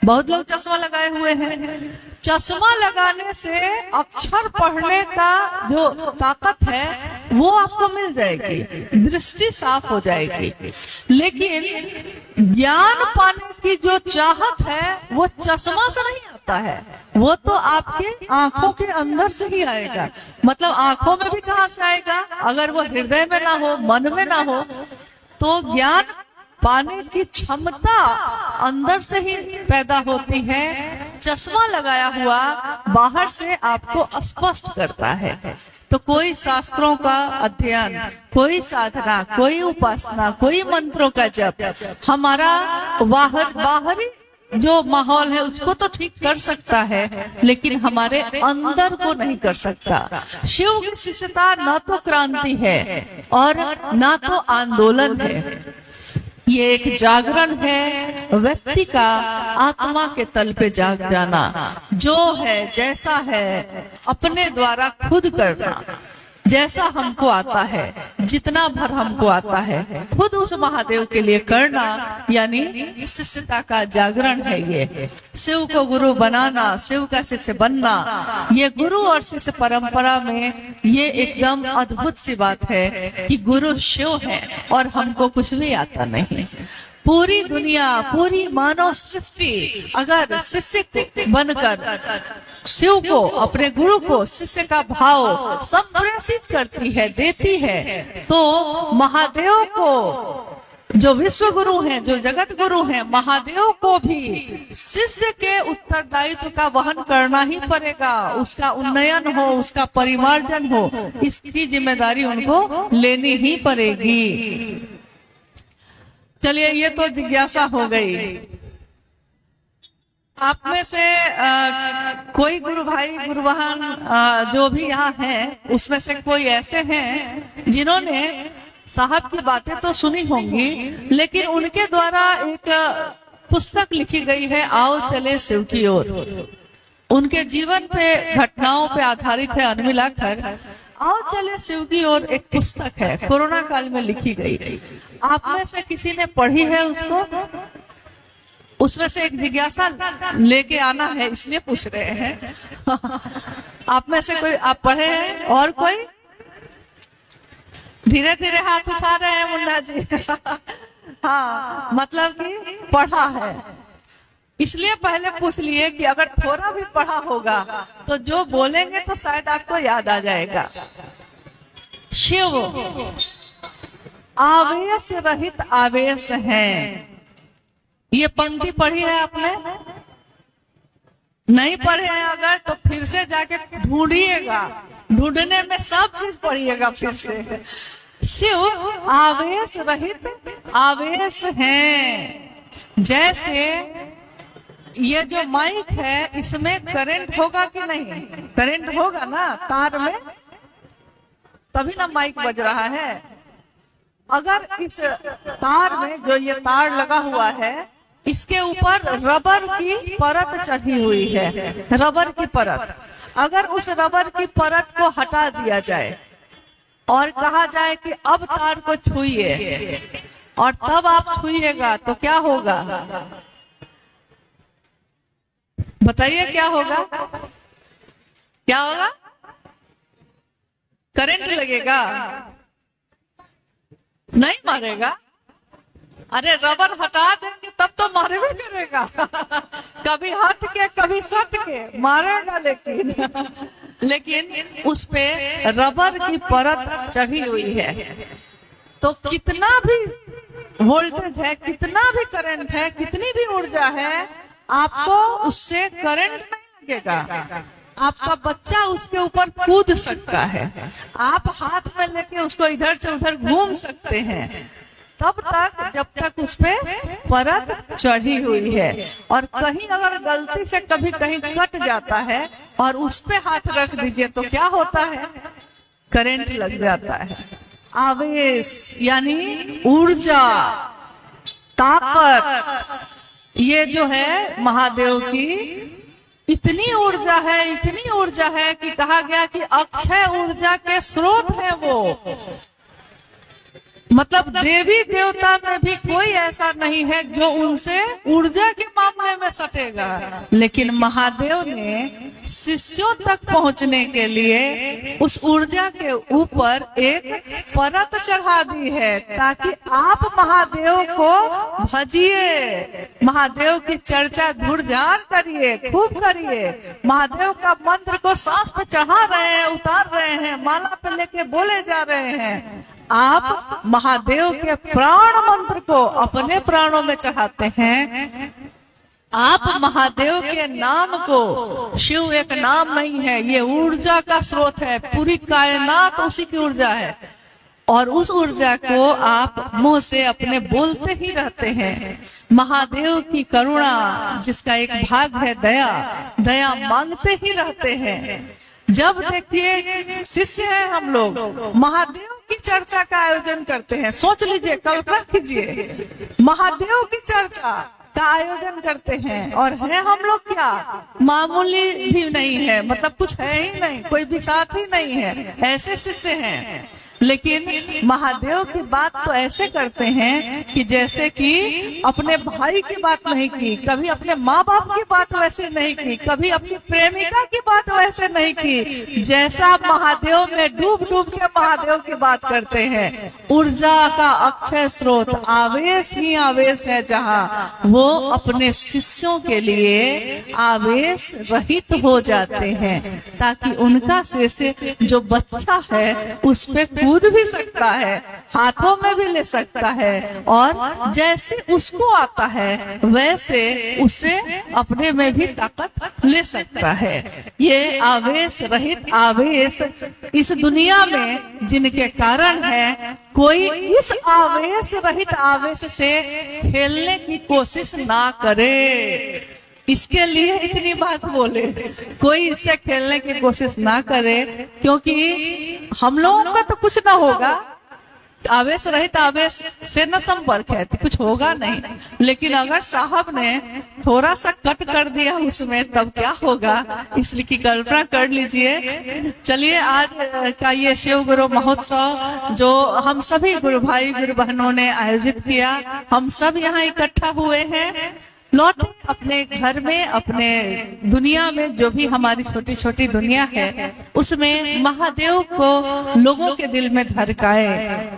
बहुत लोग चश्मा लगाए हुए हैं। चश्मा लगाने से अक्षर पढ़ने का जो ताकत है वो आपको मिल जाएगी, दृष्टि साफ हो जाएगी, लेकिन ज्ञान पाने की जो चाहत है वो चश्मा से नहीं आता है, वो तो आपके आंखों के अंदर से ही आएगा। मतलब आंखों में भी कहां से आएगा? अगर वो हृदय में ना हो, मन में ना हो, तो ज्ञान पाने की क्षमता अंदर से ही पैदा होती है। चश्मा लगाया हुआ बाहर से आपको स्पष्ट करता है। तो कोई शास्त्रों का अध्ययन, कोई साधना, कोई उपासना, कोई मंत्रों का जप हमारा बाहरी जो माहौल है उसको तो ठीक कर सकता है, लेकिन हमारे अंदर को नहीं कर सकता। शिव की शिष्यता न तो क्रांति है और न तो आंदोलन है, ये एक जागरण है, व्यक्ति का आत्मा के तल पे जाग जाना, जो है जैसा है अपने द्वारा खुद करना, जैसा हमको आता है, जितना भर हमको आता है, खुद उस महादेव के लिए करना, यानी शिष्यता का जागरण है। ये शिव को गुरु बनाना, शिव का शिष्य बनना, ये गुरु और शिष्य परंपरा में ये एकदम अद्भुत सी बात है कि गुरु शिव है और हमको कुछ भी आता नहीं। पूरी दुनिया, पूरी मानव सृष्टि अगर शिष्य को बनकर शिव को, अपने गुरु को शिष्य का भाव संप्रेषित करती है, देती है, तो महादेव को, जो विश्व गुरु हैं, जो जगत गुरु हैं, महादेव को भी शिष्य के उत्तरदायित्व का वहन करना ही पड़ेगा। उसका उन्नयन हो, उसका परिमार्जन हो, इसकी जिम्मेदारी उनको लेनी ही पड़ेगी। चलिए, ये तो जिज्ञासा हो गई। आप में से कोई गुरु भाई, गुरु बहन जो भी यहाँ हैं, उसमें से कोई ऐसे हैं जिन्होंने साहब की बातें तो सुनी होंगी, लेकिन उनके द्वारा एक पुस्तक लिखी गई है, आओ चले शिव की ओर। उनके जीवन पे, घटनाओं पे आधारित है, अनमिलाकर आओ चले शिव की ओर एक पुस्तक है, कोरोना काल में लिखी गई। आप में से किसी ने पढ़ी है उसको? उसमें से एक जिज्ञासा लेके आना है, इसलिए पूछ रहे हैं। आप में से कोई, आप पढ़े हैं? और कोई? धीरे धीरे हाथ उठा रहे हैं मुन्ना जी। हाँ, मतलब कि पढ़ा है। इसलिए पहले पूछ लिए कि अगर थोड़ा भी पढ़ा होगा तो जो बोलेंगे तो शायद आपको याद आ जाएगा। शिव आवेश रहित आवेश हैं। ये पंक्ति पढ़ी है आपने? नहीं पढ़े हैं अगर तो फिर से जाके ढूंढिएगा, ढूंढने में सब चीज पढ़िएगा फिर से। शिव आवेश रहित आवेश हैं। जैसे ये जो माइक है, इसमें करंट होगा कि नहीं? करंट होगा ना तार में, तभी ना माइक बज रहा है। अगर इस तार में, जो ये तार लगा हुआ है, इसके ऊपर रबर की परत चढ़ी हुई है, रबर की परत, अगर उस रबर की परत को हटा दिया जाए और कहा जाए कि अब तार को छूइए, और तब आप छूइएगा तो क्या होगा? बताइए क्या होगा? क्या होगा? करंट लगेगा? नहीं मारेगा? अरे रबर हटा देंगे तब तो मारे भी करेगा। कभी हट के, कभी सट के मारेगा, लेकिन उस पे रबर की परत चढ़ी हुई है। तो कितना भी वोल्टेज है, कितना भी करंट है, कितनी भी ऊर्जा है, आपको उससे करंट नहीं लगेगा। आपका बच्चा उसके ऊपर कूद सकता है, आप हाथ में लेके उसको इधर से उधर घूम सकते हैं, तब तक जब तक उस पे परत चढ़ी हुई है। और कहीं अगर गलती से कभी कहीं कट जाता है और उस पे हाथ रख दीजिए तो क्या होता है? करंट लग जाता है। आवेश यानी ऊर्जा, ताकत, ये जो है महादेव की इतनी ऊर्जा है, इतनी ऊर्जा है कि कहा गया कि अक्षय ऊर्जा के स्रोत है वो। मतलब देवी देवता में भी कोई ऐसा नहीं है जो उनसे ऊर्जा के मामले में सटेगा, लेकिन महादेव ने शिष्यों तक पहुंचने के लिए उस ऊर्जा के ऊपर एक परत चढ़ा दी है, ताकि आप महादेव को भजिए, महादेव की चर्चा धुरझार करिए, खूब करिए, महादेव का मंत्र को सांस पे चढ़ा रहे हैं, उतार रहे हैं, माला पे लेके बोले जा रहे हैं। आप महादेव के प्राण मंत्र को अपने प्राणों में चढ़ाते हैं। आप महादेव के नाम को, शिव एक नाम नहीं है, ये ऊर्जा का स्रोत है, पूरी कायनात उसी की ऊर्जा है। और उस ऊर्जा को आप मुंह से अपने बोलते ही रहते हैं। महादेव की करुणा जिसका एक भाग है दया, दया मांगते ही रहते हैं। जब देखिए शिष्य हैं हम लोग, महादेव की चर्चा का आयोजन करते हैं। सोच लीजिए, कल्पना कीजिए, महादेव की चर्चा का आयोजन करते हैं और है हम लोग क्या, मामूली भी नहीं है, मतलब कुछ है ही नहीं, कोई भी साथ ही नहीं है, ऐसे शिष्य हैं। लेकिन महादेव की बात तो ऐसे करते हैं कि जैसे कि अपने भाई की बात नहीं की, कभी अपने माँ बाप की बात वैसे नहीं की, कभी अपनी प्रेमिका की बात वैसे नहीं की, जैसा महादेव में डूब डूब के महादेव की बात करते हैं। ऊर्जा का अक्षय स्रोत, आवेश ही आवेश है, जहाँ वो अपने शिष्यों के लिए आवेश रहित हो जाते हैं, ताकि उनका शिष्य जो बच्चा है उस पे कूद भी सकता है, हाथों में भी ले सकता है, और जैसे उसको आता है वैसे उसे अपने में भी ताकत ले सकता है। ये आवेश रहित आवेश इस दुनिया में जिनके कारण है, कोई इस आवेश रहित आवेश से खेलने की कोशिश ना करे। इसके लिए इतनी बात बोले, कोई इससे खेलने की कोशिश ना करे, क्योंकि हम लोगों का तो कुछ ना होगा, आवेश रहित आवेश से न संपर्क है तो कुछ होगा नहीं। लेकिन अगर साहब ने थोड़ा सा कट कर दिया उसमें, तब क्या होगा, इसलिए की कल्पना कर लीजिए। चलिए, आज का ये शिव गुरु महोत्सव जो हम सभी गुरु भाई गुरु बहनों ने आयोजित किया, हम सब यहाँ इकट्ठा हुए हैं, लौटे अपने घर में, अपने दुनिया में, जो भी हमारी छोटी छोटी दुनिया है, उसमें महादेव को लोगों के दिल में धड़काए,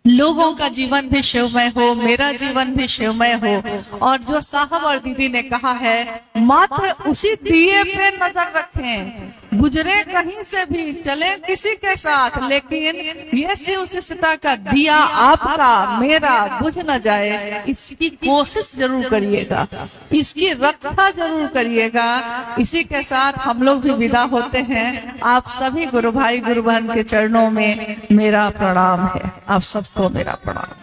लोगों का जीवन भी शिवमय हो, मेरा जीवन भी शिवमय हो। और जो साहब और दीदी ने कहा है, मात्र उसी दिए पे नजर रखें, गुजरे कहीं से भी, चले किसी के साथ, लेकिन ये शिव शिष्यता का दिया आपका मेरा बुझ न जाए, इसकी कोशिश जरूर करिएगा, इसकी रक्षा जरूर करिएगा। इसी के साथ हम लोग भी विदा होते हैं। आप सभी गुरु भाई गुरु बहन के चरणों में मेरा प्रणाम है, आप सबको मेरा प्रणाम।